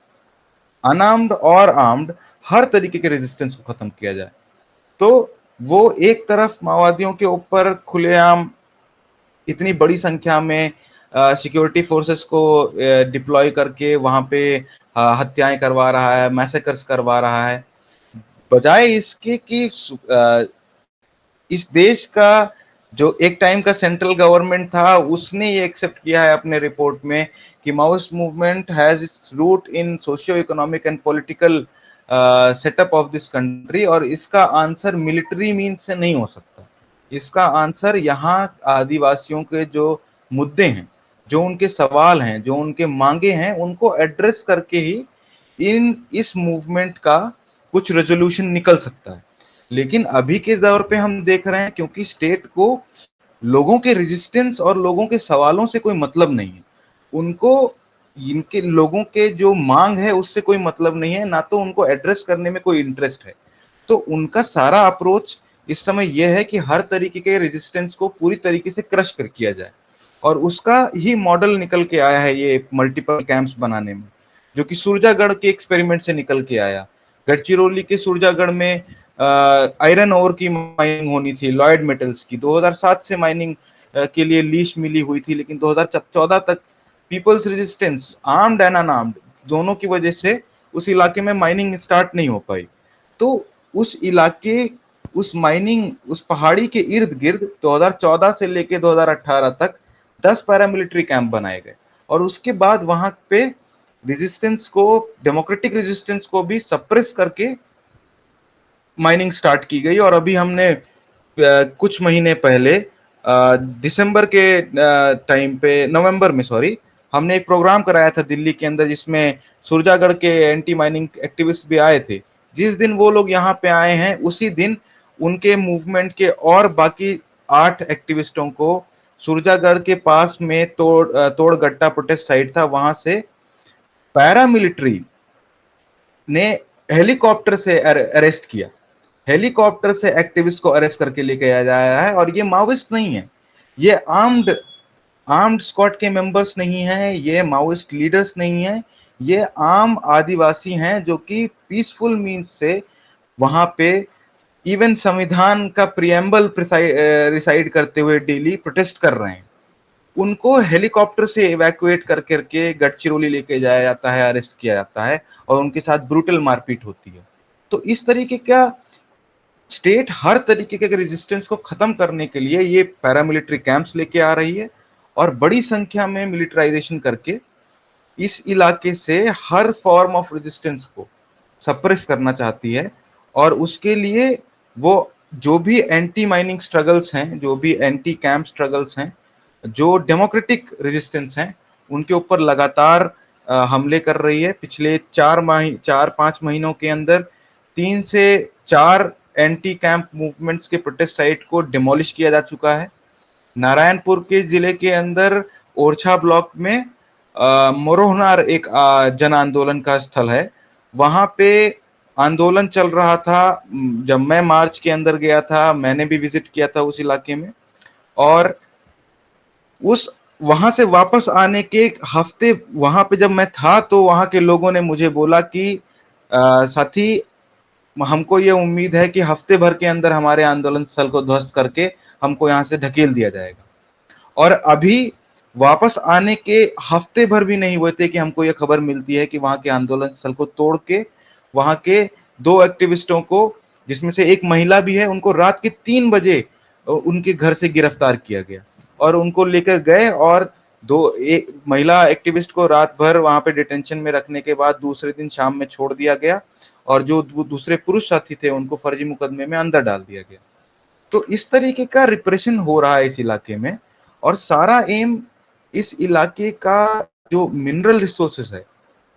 अनआर्म्ड और आर्म्ड, हर तरीके के रेजिस्टेंस को खत्म किया जाए। तो वो एक तरफ माओवादियों के ऊपर खुलेआम इतनी बड़ी संख्या में सिक्योरिटी फोर्सेस को डिप्लॉय करके वहां पे हत्याएं करवा रहा है, मैसेकर्स करवा रहा है, बजाय इसके कि इस देश का जो एक टाइम का सेंट्रल गवर्नमेंट था उसने ये एक्सेप्ट किया है अपने रिपोर्ट में कि Maoist movement has its root in socio economic and political setup of this country, और इसका आंसर मिलिट्री मीन्स से नहीं हो सकता। इसका आंसर यहाँ आदिवासियों के जो मुद्दे हैं, जो उनके सवाल हैं, जो उनके मांगे हैं, उनको एड्रेस करके ही इस मूवमेंट का कुछ रेजोल्यूशन निकल सकता है। लेकिन अभी के दौर पे हम देख रहे हैं, क्योंकि स्टेट को लोगों के रेजिस्टेंस और लोगों के सवालों से कोई मतलब नहीं है, उनको इनके लोगों के जो मांग है उससे कोई मतलब नहीं है, ना तो उनको एड्रेस करने में कोई इंटरेस्ट है। तो उनका सारा अप्रोच इस समय यह है कि हर तरीके के रेजिस्टेंस को पूरी तरीके से क्रश कर किया जाए, और उसका ही मॉडल निकल के आया है ये मल्टीपल कैंप्स बनाने में, जो कि सुरजागढ़ के एक्सपेरिमेंट से निकल के आया। गढ़चिरौली के सुरजागढ़ में आयरन ओर की माइनिंग होनी थी, लॉयड मेटल्स की, 2007 से माइनिंग के लिए लीज मिली हुई थी, लेकिन 2014 तक people's resistance, armed and unarmed दोनों की वजह से उस इलाके में माइनिंग स्टार्ट नहीं हो पाई। तो उस इलाके, उस माइनिंग, उस पहाड़ी के इर्द गिर्द 2014 से लेके 2018 तक 10 पैरामिलिट्री कैंप बनाए गए, और उसके बाद वहां पे रेजिस्टेंस को, डेमोक्रेटिक रेजिस्टेंस को भी सप्रेस करके माइनिंग स्टार्ट की गई। और अभी हमने कुछ महीने पहले दिसंबर के टाइम पे, नवंबर में सॉरी, हमने एक प्रोग्राम कराया था दिल्ली के अंदर, जिसमें सुरजागढ़ के एंटी माइनिंग एक्टिविस्ट भी आए थे। जिस दिन वो लोग यहाँ पे आए हैं, उसी दिन उनके मूवमेंट के और बाकी 8 एक्टिविस्टों को सुरजागढ़ के पास में तोड़गट्टा प्रोटेस्ट साइट था, वहां से पैरामिलिट्री ने हेलीकॉप्टर से अरेस्ट किया। हेलीकॉप्टर से एक्टिविस्ट को अरेस्ट करके लेके आया जाया है, और ये माओइस्ट नहीं है, ये आर्म्ड स्क्वाड के मेंबर्स नहीं हैं, ये माओइस्ट लीडर्स नहीं हैं, ये आम आदिवासी हैं जो कि पीसफुल मीन्स से वहां पे इवन संविधान का प्रियम्बल रिसाइड करते हुए डेली प्रोटेस्ट कर रहे हैं। उनको हेलीकॉप्टर से इवैक्यूएट कर करके गढ़चिरौली लेके जाया जाता है, अरेस्ट किया जाता है, और उनके साथ ब्रूटल मारपीट होती है। तो इस तरीके का स्टेट हर तरीके के रेजिस्टेंस को खत्म करने के लिए ये पैरामिलिट्री कैंप्स लेके आ रही है, और बड़ी संख्या में मिलिटराइजेशन करके इस इलाके से हर फॉर्म ऑफ रेजिस्टेंस को सप्रेस करना चाहती है। और उसके लिए वो जो भी एंटी माइनिंग स्ट्रगल्स हैं, जो भी एंटी कैंप स्ट्रगल्स हैं, जो डेमोक्रेटिक रेजिस्टेंस हैं, उनके ऊपर लगातार हमले कर रही है। पिछले 4-5 महीनों के अंदर 3 से 4 एंटी कैंप मूवमेंट्स के प्रोटेस्ट साइट को डिमोलिश किया जा चुका है। नारायणपुर के जिले के अंदर ओरछा ब्लॉक में मोरोहनार एक जन आंदोलन का स्थल है, वहां पे आंदोलन चल रहा था। जब मैं मार्च के अंदर गया था, मैंने भी विजिट किया था उस इलाके में, और उस वहां से वापस आने के एक हफ्ते वहां पे जब मैं था, तो वहां के लोगों ने मुझे बोला कि साथी, हमको ये उम्मीद है कि हफ्ते भर के अंदर हमारे आंदोलन स्थल को ध्वस्त करके हमको यहाँ से ढकेल दिया जाएगा। और अभी वापस आने के हफ्ते भर भी नहीं हुए थे कि हमको ये खबर मिलती है कि वहां के आंदोलन स्थल को तोड़ के वहां के 2 एक्टिविस्टों को, जिसमें से एक महिला भी है, उनको रात के 3 बजे उनके घर से गिरफ्तार किया गया, और उनको लेकर गए, और एक महिला एक्टिविस्ट को रात भर वहां पे डिटेंशन में रखने के बाद दूसरे दिन शाम में छोड़ दिया गया, और जो दूसरे पुरुष साथी थे उनको फर्जी मुकदमे में अंदर डाल दिया गया। तो इस तरीके का रिप्रेशन हो रहा है इस इलाके में, और सारा एम इस इलाके का जो मिनरल रिसोर्सेस है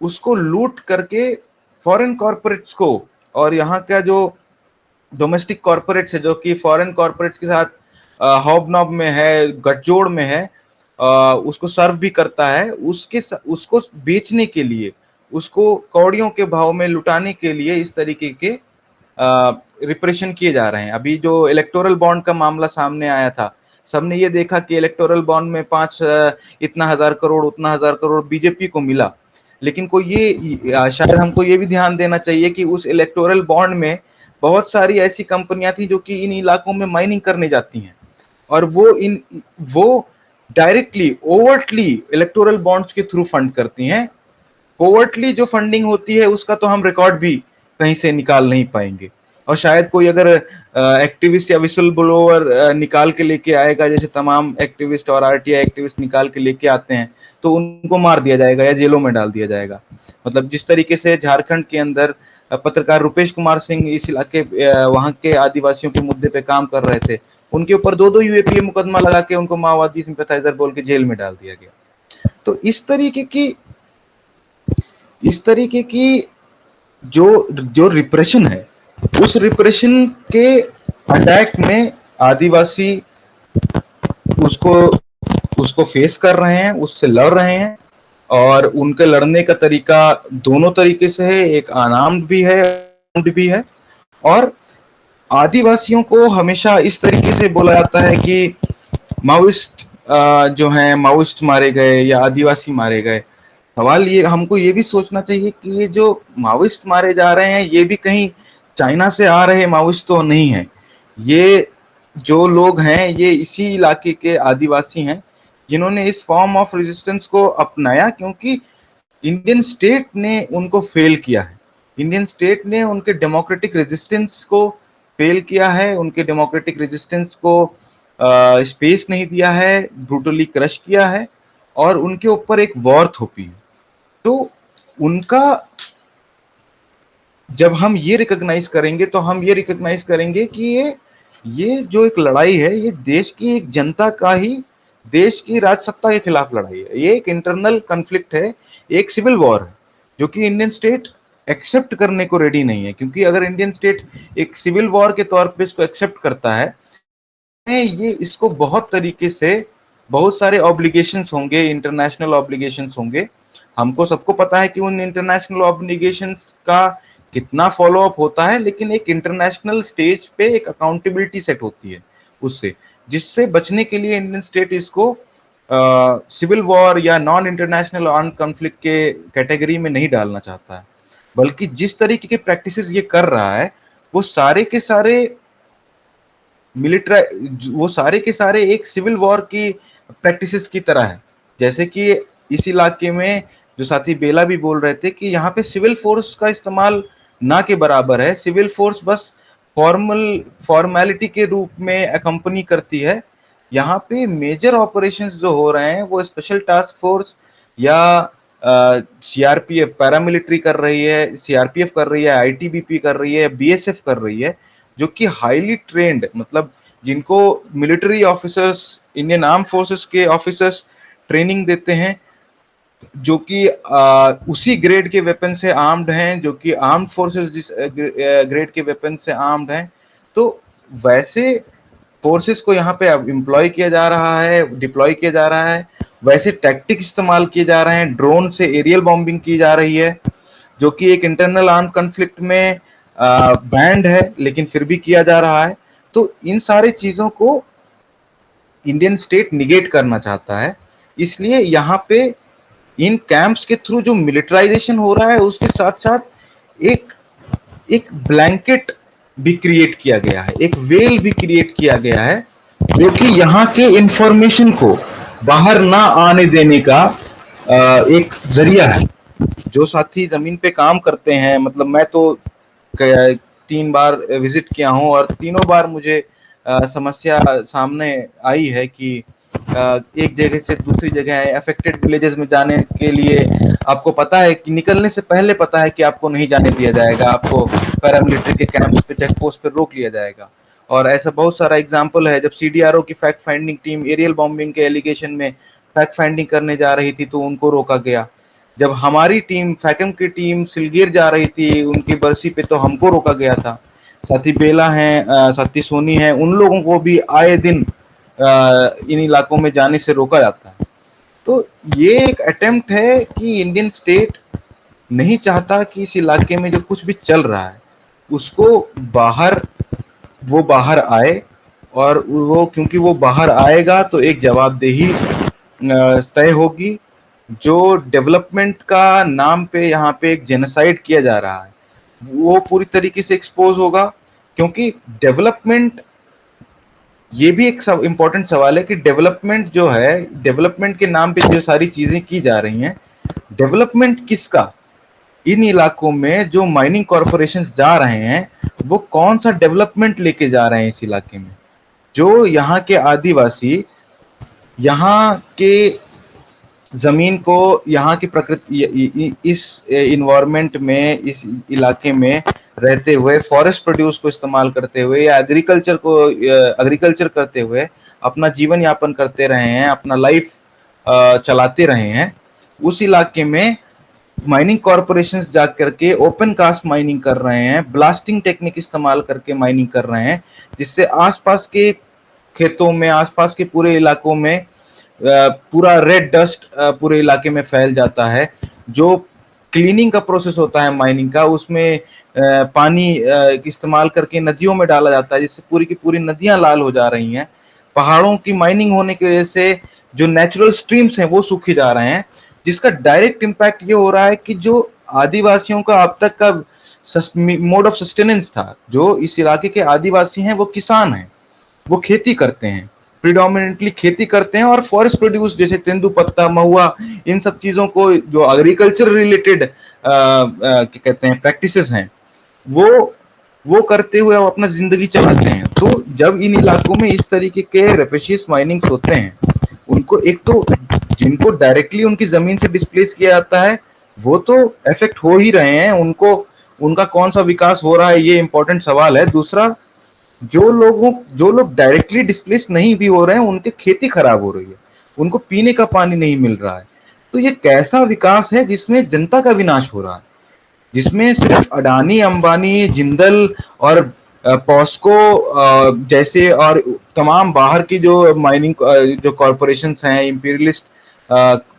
उसको लूट करके फॉरेन कॉर्पोरेट्स को, और यहाँ का जो डोमेस्टिक कॉर्पोरेट्स है जो कि फॉरेन कॉर्पोरेट्स के साथ हॉबनॉब में है, गठजोड़ में है, उसको सर्व भी करता है, उसको बेचने के लिए, उसको कौड़ियों के भाव में लुटाने के लिए इस तरीके के रिप्रेशन किए जा रहे हैं। अभी जो इलेक्टोरल बॉन्ड का मामला सामने आया था, सबने ये देखा कि इलेक्टोरल बॉन्ड में 5 इतना हजार करोड़, उतना हजार करोड़ बीजेपी को मिला, लेकिन कोई ये शायद हमको ये भी ध्यान देना चाहिए कि उस इलेक्टोरल बॉन्ड में बहुत सारी ऐसी कंपनियां थी जो कि इन इलाकों में माइनिंग करने जाती हैं, और वो डायरेक्टली ओवरटली इलेक्टोरल बॉन्ड्स के थ्रू फंड करती हैं। कोवर्टली जो फंडिंग होती है उसका तो हम रिकॉर्ड भी कहीं से निकाल नहीं पाएंगे, और शायद कोई अगर एक्टिविस्ट या विसल ब्लोअर निकाल के लेके आएगा, जैसे तमाम एक्टिविस्ट और आरटीआई एक्टिविस्ट निकाल के लेके आते हैं, तो उनको मार दिया जाएगा या जेलों में डाल दिया जाएगा। मतलब जिस तरीके से झारखंड के अंदर पत्रकार रुपेश कुमार सिंह इस इलाके वहां के आदिवासियों के मुद्दे पे काम कर रहे थे, उनके ऊपर 2-2 यूएपीए मुकदमा लगा के उनको माओवादी सिंपैथाइजर बोल के जेल में डाल दिया गया। तो इस तरीके की जो जो रिप्रेशन है, उस रिप्रेशन के अटैक में आदिवासी उसको उसको फेस कर रहे हैं, उससे लड़ रहे हैं, और उनके लड़ने का तरीका दोनों तरीके से है, एक अनार्म्ड भी है, आर्म्ड भी है। और आदिवासियों को हमेशा इस तरीके से बोला जाता है कि माओइस्ट जो हैं, माओइस्ट मारे गए या आदिवासी मारे गए। सवाल ये हमको ये भी सोचना चाहिए कि ये जो माओइस्ट मारे जा रहे हैं, ये भी कहीं चाइना से आ रहे माओइस्ट तो नहीं है। ये जो लोग हैं, ये इसी इलाके के आदिवासी हैं जिन्होंने इस फॉर्म ऑफ रेजिस्टेंस को अपनाया, क्योंकि इंडियन स्टेट ने उनको फेल किया है। इंडियन स्टेट ने उनके डेमोक्रेटिक रेजिस्टेंस को फेल किया है, उनके डेमोक्रेटिक रेजिस्टेंस को स्पेस नहीं दिया है, ब्रूटली क्रश किया है और उनके ऊपर एक वॉर थोपी है। तो उनका जब हम ये रिकॉग्नाइज करेंगे तो हम ये रिकॉग्नाइज करेंगे कि ये जो एक लड़ाई है ये देश की एक जनता का ही, देश की राजसत्ता के खिलाफ लड़ाई है। ये एक इंटरनल कॉन्फ्लिक्ट है, एक सिविल वॉर है, जो कि इंडियन स्टेट एक्सेप्ट करने को रेडी नहीं है। क्योंकि अगर इंडियन स्टेट एक सिविल वॉर के तौर पे इसको एक्सेप्ट करता है, ये इसको बहुत तरीके से बहुत सारे ऑब्लिगेशंस होंगे, इंटरनेशनल ऑब्लिगेशंस होंगे। हमको सबको पता है कि उन इंटरनेशनल ऑब्लिगेशंस का कितना फॉलो अप होता है, लेकिन एक इंटरनेशनल स्टेज पे एक अकाउंटेबिलिटी सेट होती है उससे, जिससे बचने के लिए इंडियन स्टेट इसको सिविल वॉर या नॉन इंटरनेशनल आर्म कॉन्फ्लिक्ट के कैटेगरी में नहीं डालना चाहता है। बल्कि जिस तरीके के प्रैक्टिसेस ये कर रहा है वो सारे के सारे मिलिट्री, वो सारे के सारे एक सिविल वॉर की प्रैक्टिसेस की तरह है। जैसे कि इस इलाके में जो साथी बेला भी बोल रहे थे कि यहाँ पे सिविल फोर्स का इस्तेमाल ना के बराबर है। सिविल फोर्स बस फॉर्मेलिटी के रूप में अकम्पनी करती है। यहाँ पे मेजर ऑपरेशंस जो हो रहे हैं वो स्पेशल टास्क फोर्स या सीआरपीएफ पैरामिलिट्री कर रही है, सीआरपीएफ कर रही है, आईटीबीपी कर रही है, बीएसएफ कर रही है, जो कि हाईली ट्रेंड, मतलब जिनको military officers, Indian arm forces के ऑफिसर्स ट्रेनिंग देते हैं, जो कि उसी ग्रेड के वेपन से आर्म्ड हैं, जो कि आर्म्ड फोर्सेस जिस ग्रेड के वेपन से आर्म्ड हैं। तो वैसे फोर्सेस को यहाँ पे अब एम्प्लॉय किया जा रहा है, डिप्लॉय किया जा रहा है, वैसे टैक्टिक इस्तेमाल किए जा रहे हैं, ड्रोन से एरियल बॉम्बिंग की जा रही है, जो कि एक इंटरनल आर्म कॉन्फ्लिक्ट में बैंड है लेकिन फिर भी किया जा रहा है। तो इन सारी चीजों को इंडियन स्टेट निगेट करना चाहता है। इसलिए यहाँ पे इन कैंप्स के थ्रू जो मिलिटराइजेशन हो रहा है उसके साथ साथ एक एक ब्लैंकेट भी क्रिएट किया गया है, एक वेल भी क्रिएट किया गया है, जो कि यहाँ के इंफॉर्मेशन को बाहर ना आने देने का एक जरिया है। जो साथी जमीन पे काम करते हैं, मतलब मैं तो 3 बार विजिट किया हूँ और तीनों बार मुझे समस्या सामने आई है कि एक जगह से दूसरी जगह अफेक्टेड विलेजेस में जाने के लिए आपको पता है कि निकलने से पहले पता है कि आपको नहीं जाने दिया जाएगा, आपको पैरामिलिट्री के कैंप्स पे, चेक पोस्ट पे रोक लिया जाएगा। और ऐसा बहुत सारा एग्जाम्पल है, जब सीडीआरओ की fact finding team aerial bombing के एलिगेशन में फैक्ट फाइंडिंग करने जा रही थी तो उनको रोका गया। जब हमारी टीम, फैकम की टीम सिलगीर जा रही थी उनकी बरसी पे, तो हमको रोका गया था। साथी बेला हैं, साथी सोनी हैं, उन लोगों को भी आए दिन इन इलाकों में जाने से रोका जाता है। तो ये एक अटेम्प्ट है कि इंडियन स्टेट नहीं चाहता कि इस इलाके में जो कुछ भी चल रहा है उसको बाहर आए, और वो क्योंकि वो बाहर आएगा तो एक जवाबदेही तय होगी। जो डेवलपमेंट का नाम पे यहाँ पे एक जेनोसाइड किया जा रहा है वो पूरी तरीके से एक्सपोज होगा। क्योंकि डेवलपमेंट, ये भी एक इम्पोर्टेंट सवाल है कि डेवलपमेंट जो है, डेवलपमेंट के नाम पे जो सारी चीजें की जा रही हैं, डेवलपमेंट किसका? इन इलाकों में जो माइनिंग कॉरपोरेशंस जा रहे हैं वो कौन सा डेवलपमेंट लेके जा रहे हैं इस इलाके में? जो यहाँ के आदिवासी, यहाँ के जमीन को, यहाँ की प्रकृति, इस इन्वायरमेंट में, इस इलाके में रहते हुए, फॉरेस्ट प्रोड्यूस को इस्तेमाल करते हुए या एग्रीकल्चर करते हुए अपना जीवन यापन करते रहे हैं, अपना लाइफ चलाते रहे हैं, उस इलाके में माइनिंग कॉरपोरेशंस जा करके ओपन कास्ट माइनिंग कर रहे हैं, ब्लास्टिंग टेक्निक इस्तेमाल करके माइनिंग कर रहे हैं, जिससे आसपास के खेतों में, आसपास के पूरे इलाकों में पूरा रेड डस्ट पूरे इलाके में फैल जाता है। जो क्लीनिंग का प्रोसेस होता है माइनिंग का, उसमें पानी इस्तेमाल करके नदियों में डाला जाता है, जिससे पूरी की पूरी नदियां लाल हो जा रही हैं। पहाड़ों की माइनिंग होने की वजह से जो नेचुरल स्ट्रीम्स हैं वो सूखे जा रहे हैं, जिसका डायरेक्ट इम्पैक्ट ये हो रहा है कि जो आदिवासियों का अब तक का मोड ऑफ सस्टेनेंस था, जो इस इलाके के आदिवासी हैं वो किसान हैं, वो खेती करते हैं, प्रिडोमिनेटली खेती करते हैं और फॉरेस्ट प्रोड्यूस जैसे तेंदुपत्ता, महुआ, इन सब चीजों को जो एग्रीकल्चर रिलेटेड क्या कहते हैं प्रैक्टिसेस हैं, वो वो करते हुए वो अपना जिंदगी चलाते हैं। तो जब इन इलाकों में इस तरीके के रेपेशियस माइनिंग्स होते हैं, उनको एक तो जिनको डायरेक्टली उनकी जमीन से डिस्प्लेस किया जाता है, वो तो इफेक्ट हो ही रहे हैं, उनको उनका कौन सा विकास हो रहा है ये इंपॉर्टेंट सवाल है। दूसरा, जो लोग डायरेक्टली डिस्प्लेस नहीं भी हो रहे हैं, उनकी खेती खराब हो रही है, उनको पीने का पानी नहीं मिल रहा है। तो ये कैसा विकास है जिसमें जनता का विनाश हो रहा है, जिसमें सिर्फ अडानी, अंबानी, जिंदल और पॉस्को जैसे और तमाम बाहर की जो माइनिंग जो कॉरपोरेशंस हैं, इंपीरियलिस्ट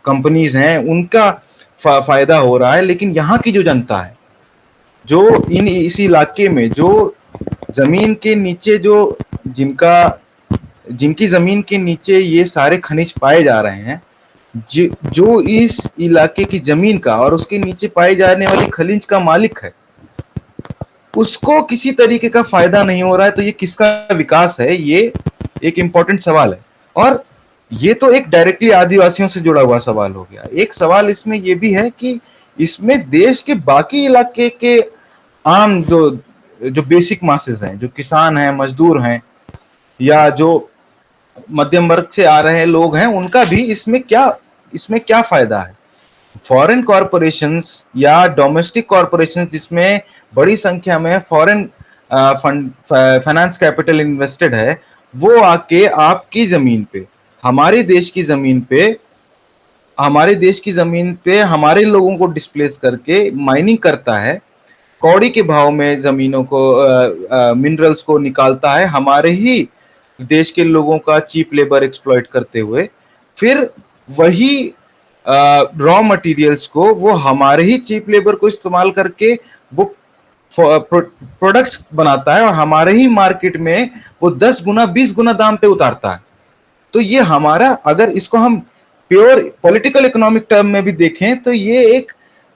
कंपनीज हैं, उनका फायदा हो रहा है। लेकिन यहाँ की जो जनता है, जो इस इलाके में जो जमीन के नीचे जो जिनका जिनकी जमीन के नीचे ये सारे खनिज पाए जा रहे हैं, जो इस इलाके की जमीन का और उसके नीचे पाई जाने वाली खनिज का मालिक है, उसको किसी तरीके का फायदा नहीं हो रहा है। तो ये किसका विकास है, ये एक इंपॉर्टेंट सवाल है। और ये तो एक डायरेक्टली आदिवासियों से जुड़ा हुआ सवाल हो गया। एक सवाल इसमें ये भी है कि इसमें देश के बाकी इलाके के आम जो जो बेसिक मासेस हैं, जो किसान हैं, मजदूर हैं, या जो मध्यम वर्ग से आ रहे लोग हैं, उनका भी इसमें क्या फायदा है। फॉरेन कॉरपोरेशंस या डोमेस्टिक कॉरपोरेशंस जिसमें बड़ी संख्या में foreign fund finance capital invested है, वो आके आपकी जमीन पे, हमारे देश की जमीन पे हमारे लोगों को डिस्प्लेस करके माइनिंग करता है, कौड़ी के भाव में जमीनों को मिनरल्स को निकालता है, हमारे ही देश के लोगों का चीप लेबर एक्सप्लॉइट करते हुए, फिर वही रॉ मटेरियल्स को वो हमारे ही चीप लेबर को इस्तेमाल करके वो प्रोडक्ट्स बनाता है और हमारे ही मार्केट में वो 10 गुना 20 गुना दाम पे उतारता है। तो ये हमारा, अगर इसको हम प्योर पॉलिटिकल इकोनॉमिक टर्म में भी देखें, तो ये एक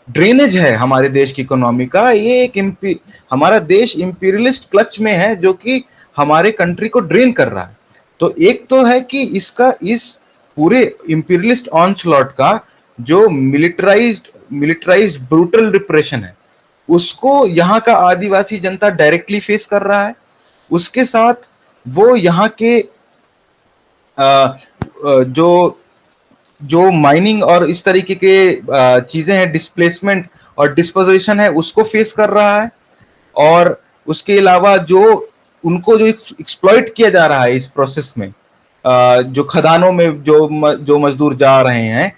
ड्रेनेज है हमारे देश की इकोनॉमी का। ये एक हमारा देश इंपीरियलिस्ट क्लच में है, जो कि हमारे कंट्री को ड्रेन कर रहा है। तो एक तो है कि इसका इस पूरे इंपीरियलिस्ट ऑनस्लॉट का जो मिलिटराइज्ड ब्रूटल रिप्रेशन है, उसको यहाँ का आदिवासी जनता डायरेक्टली फेस कर रहा है। उसके साथ वो यहाँ के जो जो माइनिंग और इस तरीके के चीजें हैं, डिस्प्लेसमेंट और डिस्पोजिशन है, उसको फेस कर रहा है। और उसके अलावा जो उनको जो एक्सप्लॉइट किया जा रहा है इस प्रोसेस में, जो खदानों में जो मजदूर जा रहे हैं,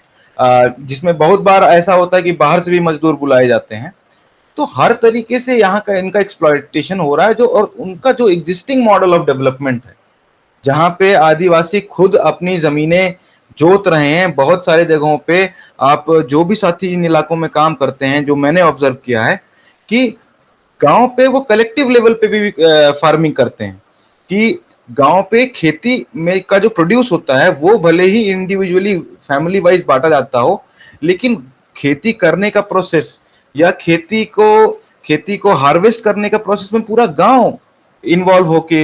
जिसमें बहुत बार ऐसा होता है कि बाहर से भी मजदूर बुलाए जाते हैं। तो हर तरीके से यहाँ का इनका एक्सप्लॉइटेशन हो रहा है। जो और उनका जो एग्जिस्टिंग मॉडल ऑफ डेवलपमेंट है, जहाँ पे आदिवासी खुद अपनी जमीनें जोत रहे हैं, बहुत सारे जगहों पे आप जो भी साथी इन इलाकों में काम करते हैं, जो मैंने ऑब्जर्व किया है कि गांव पे वो कलेक्टिव लेवल पे भी फार्मिंग करते हैं, कि गांव पे खेती में का जो प्रोड्यूस होता है वो भले ही इंडिविजुअली फैमिली वाइज बांटा जाता हो, लेकिन खेती करने का प्रोसेस या खेती को हार्वेस्ट करने का प्रोसेस में पूरा गांव इन्वॉल्व होके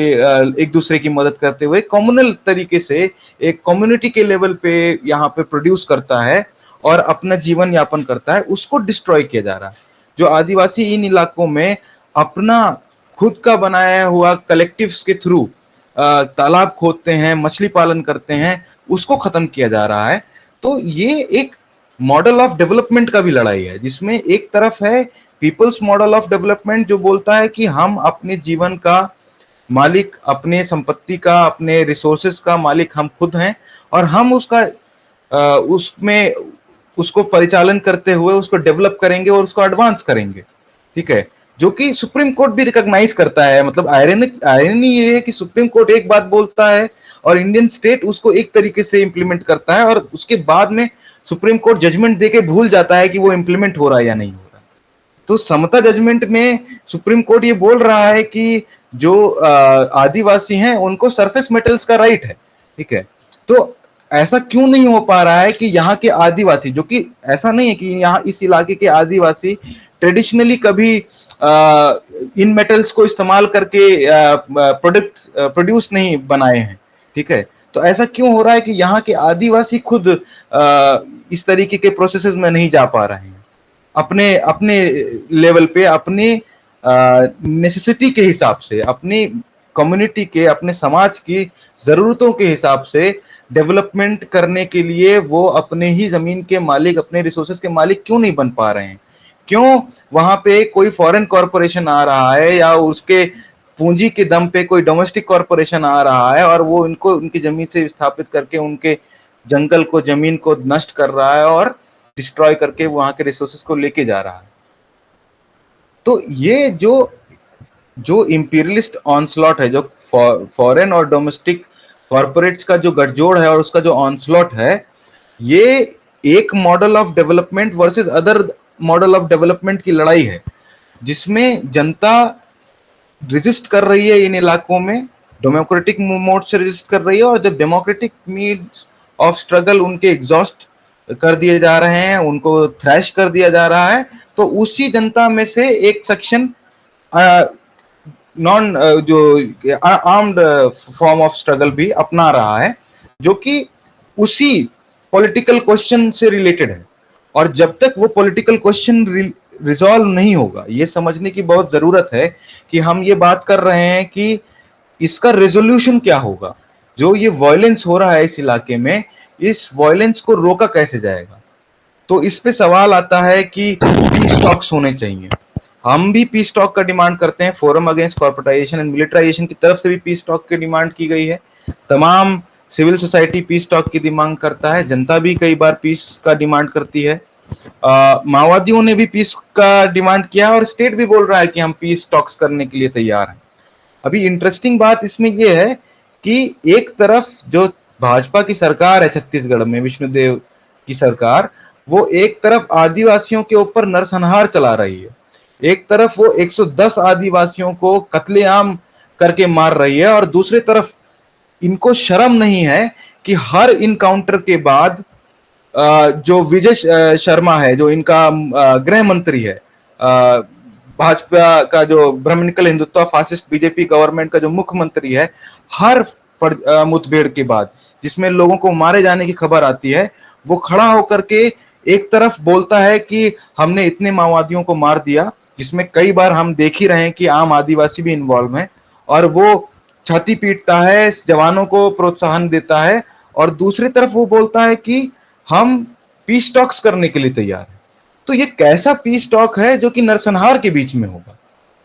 एक दूसरे की मदद करते हुए कम्युनल तरीके से एक कम्युनिटी के लेवल पे यहाँ पे प्रोड्यूस करता है और अपना जीवन यापन करता है, उसको डिस्ट्रॉय किया जा रहा है। जो आदिवासी इन इलाकों में अपना खुद का बनाया हुआ कलेक्टिव्स के थ्रू तालाब खोदते हैं, मछली पालन करते हैं, उसको खत्म किया जा रहा है। तो ये एक मॉडल ऑफ डेवलपमेंट का भी लड़ाई है, जिसमें एक तरफ है पीपल्स मॉडल ऑफ डेवलपमेंट जो बोलता है कि हम अपने जीवन का मालिक, अपने संपत्ति का, अपने रिसोर्सेस का मालिक हम खुद हैं, और हम उसमें उसको परिचालन करते हुए उसको डेवलप करेंगे और उसको एडवांस करेंगे। ठीक है, जो कि सुप्रीम कोर्ट भी रिकॉग्नाइज करता है। मतलब आयरनी ये है कि सुप्रीम कोर्ट एक बात बोलता है और इंडियन स्टेट उसको एक तरीके से इंप्लीमेंट करता है, और उसके बाद में सुप्रीम कोर्ट जजमेंट देके भूल जाता है कि वो इंप्लीमेंट हो रहा है या नहीं हो रहा। तो समता जजमेंट में सुप्रीम कोर्ट ये बोल रहा है कि जो आदिवासी हैं उनको सरफेस मेटल्स का राइट है। ठीक है, तो ऐसा क्यों नहीं हो पा रहा है कि यहाँ के आदिवासी, जो कि ऐसा नहीं है कि यहाँ इस इलाके के आदिवासी ट्रेडिशनली कभी इन मेटल्स को इस्तेमाल करके प्रोडक्ट प्रोड्यूस नहीं बनाए हैं। ठीक है, तो ऐसा क्यों हो रहा है कि यहाँ के आदिवासी खुद इस तरीके के प्रोसेसेस में नहीं जा पा रहे हैं, अपने अपने लेवल पे, अपने नेसेसिटी के हिसाब से, अपनी कम्युनिटी के, अपने समाज की जरूरतों के हिसाब से डेवलपमेंट करने के लिए वो अपने ही जमीन के मालिक, अपने रिसोर्सेज के मालिक क्यों नहीं बन पा रहे हैं? क्यों वहां पे कोई फॉरेन कॉरपोरेशन आ रहा है या उसके पूंजी के दम पे कोई डोमेस्टिक कॉरपोरेशन आ रहा है और वो इनको उनकी जमीन से विस्थापित करके उनके जंगल को, जमीन को नष्ट कर रहा है और डिस्ट्रॉय करके वहां के रिसोर्सेज को लेके जा रहा है। तो ये जो जो इंपीरियलिस्ट ऑनस्लॉट है, जो फॉरेन और डोमेस्टिक कॉरपोरेट्स का जो गठजोड़ है और उसका जो ऑनस्लॉट है, ये एक model of development versus other model of development की लड़ाई है, जिसमें जनता रेजिस्ट कर रही है इन इलाकों में, डेमोक्रेटिक मोड से रेजिस्ट कर रही है, और जब डेमोक्रेटिक मीन्स ऑफ स्ट्रगल उनके एग्जॉस्ट कर दिए जा रहे हैं, उनको थ्रैश कर दिया जा रहा है, तो उसी जनता में से एक सेक्शन नॉन जो आर्म्ड फॉर्म ऑफ स्ट्रगल भी अपना रहा है, जो कि उसी पॉलिटिकल क्वेश्चन से रिलेटेड है। और जब तक वो पॉलिटिकल क्वेश्चन रिजॉल्व नहीं होगा, ये समझने की बहुत जरूरत है कि हम ये बात कर रहे हैं कि इसका रेजोल्यूशन क्या होगा। जो ये वायलेंस हो रहा है इस इलाके में, इस वायलेंस को रोका कैसे जाएगा? तो इस पे सवाल आता है कि पीस टॉक्स होने चाहिए। हम भी पीस टॉक का डिमांड करते हैं, forum against corporatisation and militarisation की तरफ से भी पीस टॉक की डिमांड की गई है। तमाम सिविल सोसाइटी पीस टॉक की डिमांड करता है, जनता भी कई बार पीस का डिमांड करती है। माओवादियों ने भी पीस का डिमांड किया और स्टेट भी बोल रहा है कि हम पीस टॉक्स करने के लिए तैयार हैं। अभी इंटरेस्टिंग बात इसमें यह है कि एक तरफ जो भाजपा की सरकार है छत्तीसगढ़ में, विष्णुदेव की सरकार, वो एक तरफ आदिवासियों के ऊपर नरसंहार चला रही है, एक तरफ वो 110 आदिवासियों को कत्लेआम करके मार रही है, और दूसरी तरफ इनको शर्म नहीं है कि हर इनकाउंटर के बाद जो विजय शर्मा है, जो इनका गृह मंत्री है, भाजपा का जो Brahmanical Hindutva fascist BJP government का जो मुख्यमंत्री है, हर मुठभेड़ के बाद जिसमें लोगों को मारे जाने की खबर आती है, वो खड़ा होकर के एक तरफ बोलता है कि हमने इतने माओवादियों को मार दिया, जिसमें कई बार हम देख ही रहे हैं कि आम आदिवासी भी इन्वॉल्व हैं, और वो छाती पीटता है, जवानों को प्रोत्साहन देता है, और दूसरी तरफ वो बोलता है कि हम पीस टॉक्स करने के लिए तैयार हैं। तो ये कैसा पीस टॉक है जो कि नरसंहार के बीच में होगा?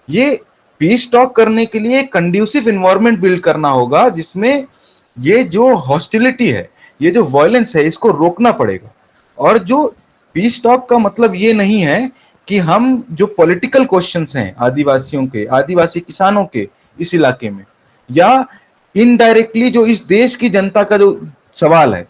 ये पीस टॉक करने के लिए कंड्यूसिव एनवायरनमेंट बिल्ड करना होगा, जिसमें ये जो हॉस्टिलिटी है, ये जो वायलेंस है, इसको रोकना पड़ेगा। और जो पीस टॉक का मतलब ये नहीं है कि हम जो पॉलिटिकल क्वेश्चंस हैं आदिवासियों के, आदिवासी किसानों के इस इलाके में, या इनडायरेक्टली जो इस देश की जनता का जो सवाल है,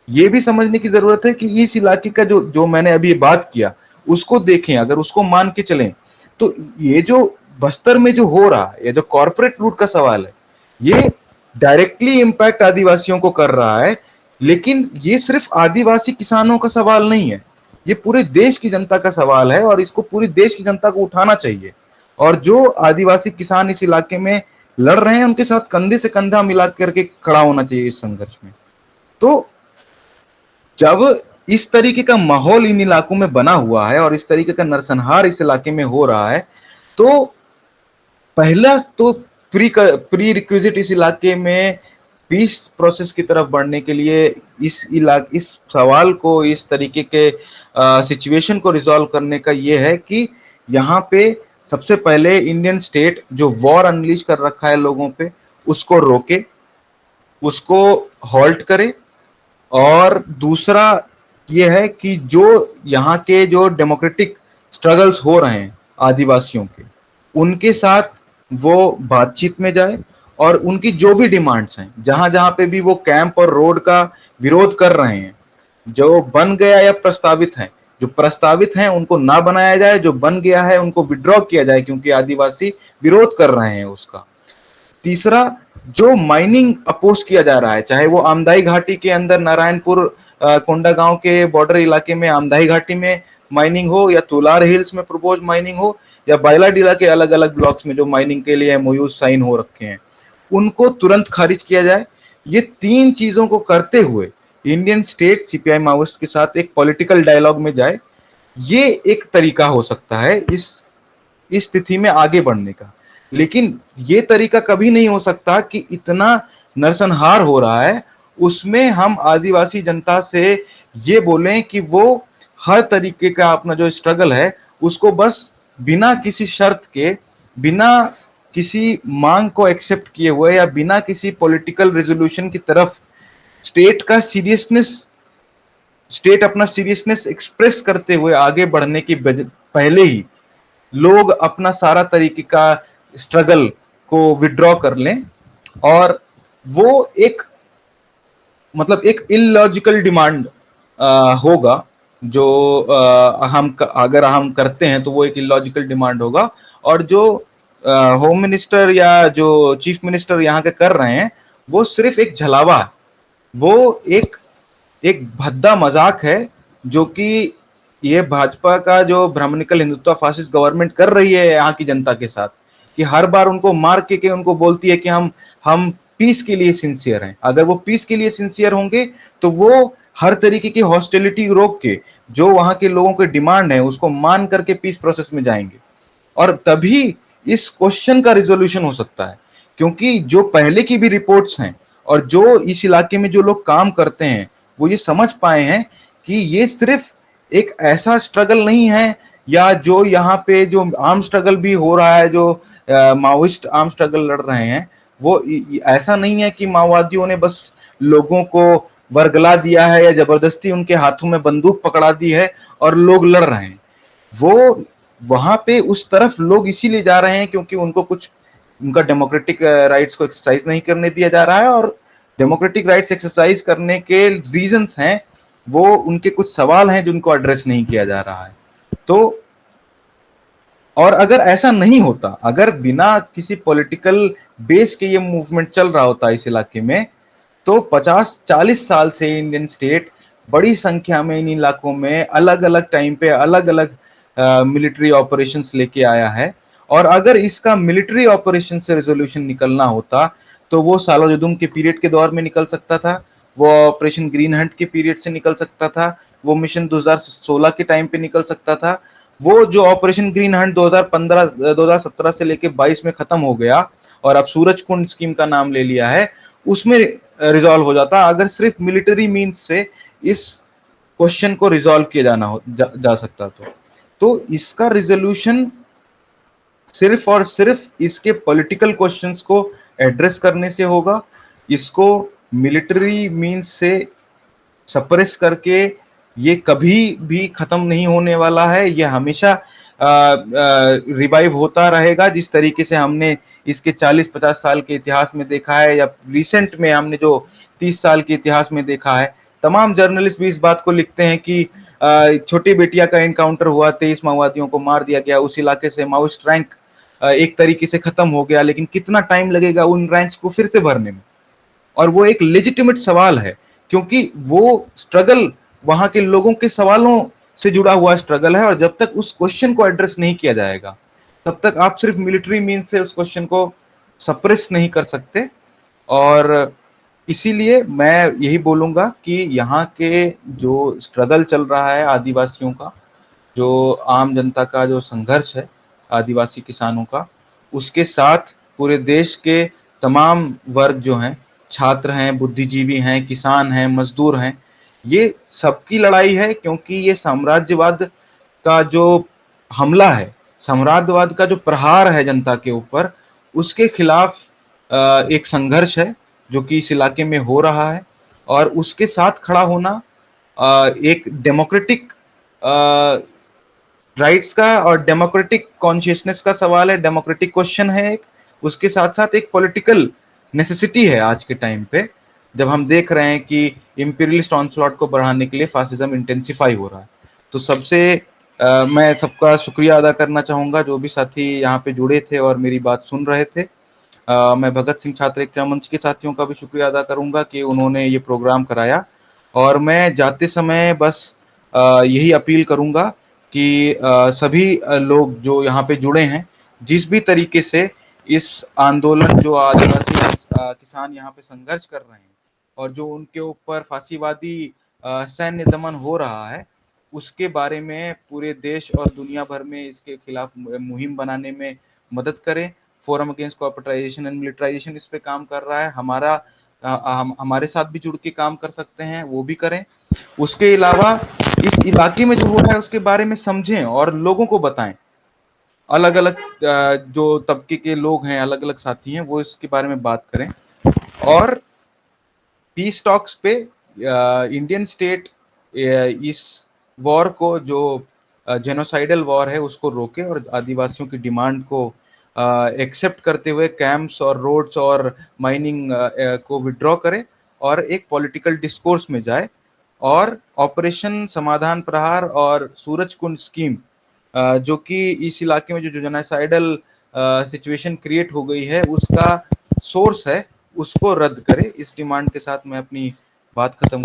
ये भी समझने की जरूरत है कि इस इलाके का जो जो मैंने अभी बात किया उसको देखें, अगर उसको मान के चलें, तो ये जो बस्तर में जो हो रहा है, ये जो कॉर्पोरेट लूट का सवाल है, ये डायरेक्टली इंपैक्ट आदिवासियों को कर रहा है, लेकिन ये सिर्फ आदिवासी किसानों का सवाल नहीं है, ये पूरे देश की जनता का सवाल है, और इसको पूरी देश की जनता को उठाना चाहिए। और जो आदिवासी किसान इस इलाके में लड़ रहे हैं, उनके साथ कंधे से कंधा मिला करके खड़ा होना चाहिए इस संघर्ष में। तो जब इस तरीके का माहौल इन इलाकों में बना हुआ है और इस तरीके का नरसंहार इस इलाके में हो रहा है, तो पहला तो प्री रिक्विजिट इस इलाके में पीस प्रोसेस की तरफ बढ़ने के लिए, इस सवाल को, इस तरीके के सिचुएशन को रिजॉल्व करने का ये है कि यहाँ पे सबसे पहले इंडियन स्टेट जो वॉर अनलीश कर रखा है लोगों पे, उसको रोके, उसको हॉल्ट करे। और दूसरा ये है कि जो यहाँ के जो डेमोक्रेटिक स्ट्रगल्स हो रहे हैं आदिवासियों के, उनके साथ वो बातचीत में जाए, और उनकी जो भी डिमांड्स हैं, जहां जहां पे भी वो कैंप और रोड का विरोध कर रहे हैं, जो बन गया या प्रस्तावित है, जो प्रस्तावित हैं उनको ना बनाया जाए, जो बन गया है उनको विड्रॉ किया जाए, क्योंकि आदिवासी विरोध कर रहे हैं उसका। तीसरा, जो माइनिंग अपोज किया जा रहा है, चाहे वो आमदाई घाटी के अंदर नारायणपुर कोंडागांव के बॉर्डर इलाके में आमदाई घाटी में माइनिंग हो, या तुलार हिल्स में प्रपोज माइनिंग हो, या बायलाडीला के अलग अलग ब्लॉक्स में जो माइनिंग के लिए एमओयू साइन हो रखे हैं, उनको तुरंत खारिज किया जाए। ये तीन चीजों को करते हुए इंडियन स्टेट सीपीआई माओइस्ट के साथ एक पॉलिटिकल डायलॉग में जाए, ये एक तरीका हो सकता है इस स्थिति में आगे बढ़ने का। लेकिन ये तरीका कभी नहीं हो सकता कि इतना नरसंहार हो रहा है उसमें हम आदिवासी जनता से ये बोलें कि वो हर तरीके का अपना जो स्ट्रगल है उसको बस बिना किसी शर्त के, बिना किसी मांग को एक्सेप्ट किए हुए या बिना किसी पॉलिटिकल रेजोल्यूशन की तरफ स्टेट का सीरियसनेस स्टेट अपना सीरियसनेस एक्सप्रेस करते हुए आगे बढ़ने की पहले ही लोग अपना सारा तरीके का स्ट्रगल को विड्रॉ कर लें। और वो एक मतलब एक इलॉजिकल डिमांड होगा जो अगर हम करते हैं तो वो एक इलॉजिकल डिमांड होगा। और जो होम मिनिस्टर या जो चीफ मिनिस्टर यहाँ के कर रहे हैं वो सिर्फ एक झलावा है, वो एक एक भद्दा मजाक है जो कि ये भाजपा का जो ब्राह्मणिकल हिंदुत्व फासिस्ट गवर्नमेंट कर रही है यहाँ की जनता के साथ, कि हर बार उनको मार के उनको बोलती है कि हम पीस के लिए सिंसियर हैं। अगर वो पीस के लिए सिंसियर होंगे तो वो हर तरीके की हॉस्टिलिटी रोक के जो वहां के लोगों के डिमांड है उसको मान करके पीस प्रोसेस में जाएंगे, और तभी इस क्वेश्चन का रिजोल्यूशन हो सकता है। क्योंकि जो पहले की भी रिपोर्ट्स हैं और जो इस इलाके में जो लोग काम करते हैं वो ये समझ पाए हैं कि ये सिर्फ एक ऐसा स्ट्रगल नहीं है, या जो यहाँ पे जो आर्म स्ट्रगल भी हो रहा है, जो माओइस्ट आर्म स्ट्रगल लड़ रहे हैं, वो ऐसा नहीं है कि माओवादियों ने बस लोगों को वर्गला दिया है या जबरदस्ती उनके हाथों में बंदूक पकड़ा दी है और लोग लड़ रहे हैं। वो वहां पे उस तरफ लोग इसीलिए जा रहे हैं क्योंकि उनको कुछ उनका डेमोक्रेटिक राइट्स को एक्सरसाइज नहीं करने दिया जा रहा है, और डेमोक्रेटिक राइट्स एक्सरसाइज करने के रीजंस हैं, वो उनके कुछ सवाल हैं जिनको एड्रेस नहीं किया जा रहा है। तो और अगर ऐसा नहीं होता, अगर बिना किसी पॉलिटिकल बेस के ये मूवमेंट चल रहा होता इस इलाके में, तो 50-40 साल से इंडियन स्टेट बड़ी संख्या में इन इलाकों में अलग अलग टाइम पे अलग अलग मिलिट्री ऑपरेशंस लेके आया है। और अगर इसका मिलिट्री ऑपरेशन से रेजोल्यूशन निकलना होता तो वो सालोजुदुम के पीरियड के दौर में निकल सकता था, वो ऑपरेशन ग्रीन हंट के पीरियड से निकल सकता था, वो मिशन 2016 के टाइम पे निकल सकता था, वो जो ऑपरेशन ग्रीन हंट 2017 से लेके 22 में खत्म हो गया और अब सूरज कुंड स्कीम का नाम ले लिया है, उसमें रिजॉल्व हो जाता अगर सिर्फ मिलिट्री मीन्स से इस क्वेश्चन को रिजॉल्व किया जा सकता। तो इसका रिजोल्यूशन सिर्फ और सिर्फ इसके पॉलिटिकल क्वेश्चंस को एड्रेस करने से होगा। इसको मिलिट्री मीन्स से सप्रेस करके ये कभी भी खत्म नहीं होने वाला है, ये हमेशा रिवाइव होता रहेगा, जिस तरीके से हमने इसके 40-50 साल के इतिहास में देखा है, या रिसेंट में हमने जो 30 साल के इतिहास में देखा है। तमाम जर्नलिस्ट भी इस बात को लिखते हैं कि छोटी बेटिया का एनकाउंटर हुआ, 23 माओवादियों को मार दिया गया, उस इलाके से माओइस्ट रैंक एक तरीके से खत्म हो गया, लेकिन कितना टाइम लगेगा उन रैंक्स को फिर से भरने में। और वो एक लेजिटिमेट सवाल है क्योंकि वो स्ट्रगल वहां के लोगों के सवालों से जुड़ा हुआ स्ट्रगल है, और जब तक उस क्वेश्चन को एड्रेस नहीं किया जाएगा तब तक आप सिर्फ मिलिट्री मीन से उस क्वेश्चन को सप्रेस नहीं कर सकते। और इसीलिए मैं यही बोलूंगा कि यहाँ के जो स्ट्रगल चल रहा है आदिवासियों का, जो आम जनता का जो संघर्ष है आदिवासी किसानों का, उसके साथ पूरे देश के तमाम वर्ग जो हैं, छात्र हैं, बुद्धिजीवी हैं, किसान हैं, मजदूर हैं, ये सबकी लड़ाई है। क्योंकि ये साम्राज्यवाद का जो हमला है, साम्राज्यवाद का जो प्रहार है जनता के ऊपर, उसके खिलाफ एक संघर्ष है जो कि इस इलाके में हो रहा है। और उसके साथ खड़ा होना एक डेमोक्रेटिक राइट्स का और डेमोक्रेटिक कॉन्शियसनेस का सवाल है, डेमोक्रेटिक क्वेश्चन है एक, उसके साथ साथ एक पॉलिटिकल नेसेसिटी है आज के टाइम पे, जब हम देख रहे हैं कि इंपीरियलिस्ट ऑनस्लॉट को बढ़ाने के लिए फासिज्म इंटेंसिफाई हो रहा है। तो सबसे मैं सबका शुक्रिया अदा करना चाहूंगा जो भी साथी यहाँ पे जुड़े थे और मेरी बात सुन रहे थे। मैं भगत सिंह छात्र एकता मंच के साथियों का भी शुक्रिया अदा करूंगा कि उन्होंने ये प्रोग्राम कराया। और मैं जाते समय बस यही अपील करूंगा कि सभी लोग जो यहाँ पे जुड़े हैं, जिस भी तरीके से इस आंदोलन जो आदिवासी किसान यहाँ पे संघर्ष कर रहे हैं और जो उनके ऊपर फांसीवादी सैन्य दमन हो रहा है, उसके बारे में पूरे देश और दुनिया भर में इसके खिलाफ मुहिम बनाने में मदद करें। Forum against corporatisation and militarisation इस पे काम कर रहा है। हम हमारे साथ भी जुड़ के काम कर सकते हैं, वो भी करें। उसके अलावा इस इलाके में जो हो रहा है उसके बारे में समझें और लोगों को बताएं। अलग-अलग जो तबके के लोग हैं, अलग-अलग साथी हैं, वो इसके बारे में बात करें और पीस टॉक्स पे इंडियन स्टेट इस वॉर को जो जेनोसाइडल वॉर है उसको रोके और आदिवासियों की डिमांड को एक्सेप्ट करते हुए कैंप्स और रोड्स और माइनिंग को विड्रॉ करे और एक पॉलिटिकल डिस्कोर्स में जाए और ऑपरेशन समाधान प्रहार और सूरज कुंड स्कीम जो कि इस इलाके में जो जेनोसाइडल सिचुएशन क्रिएट हो गई है उसका सोर्स है, उसको रद्द करे। इस डिमांड के साथ मैं अपनी बात खत्म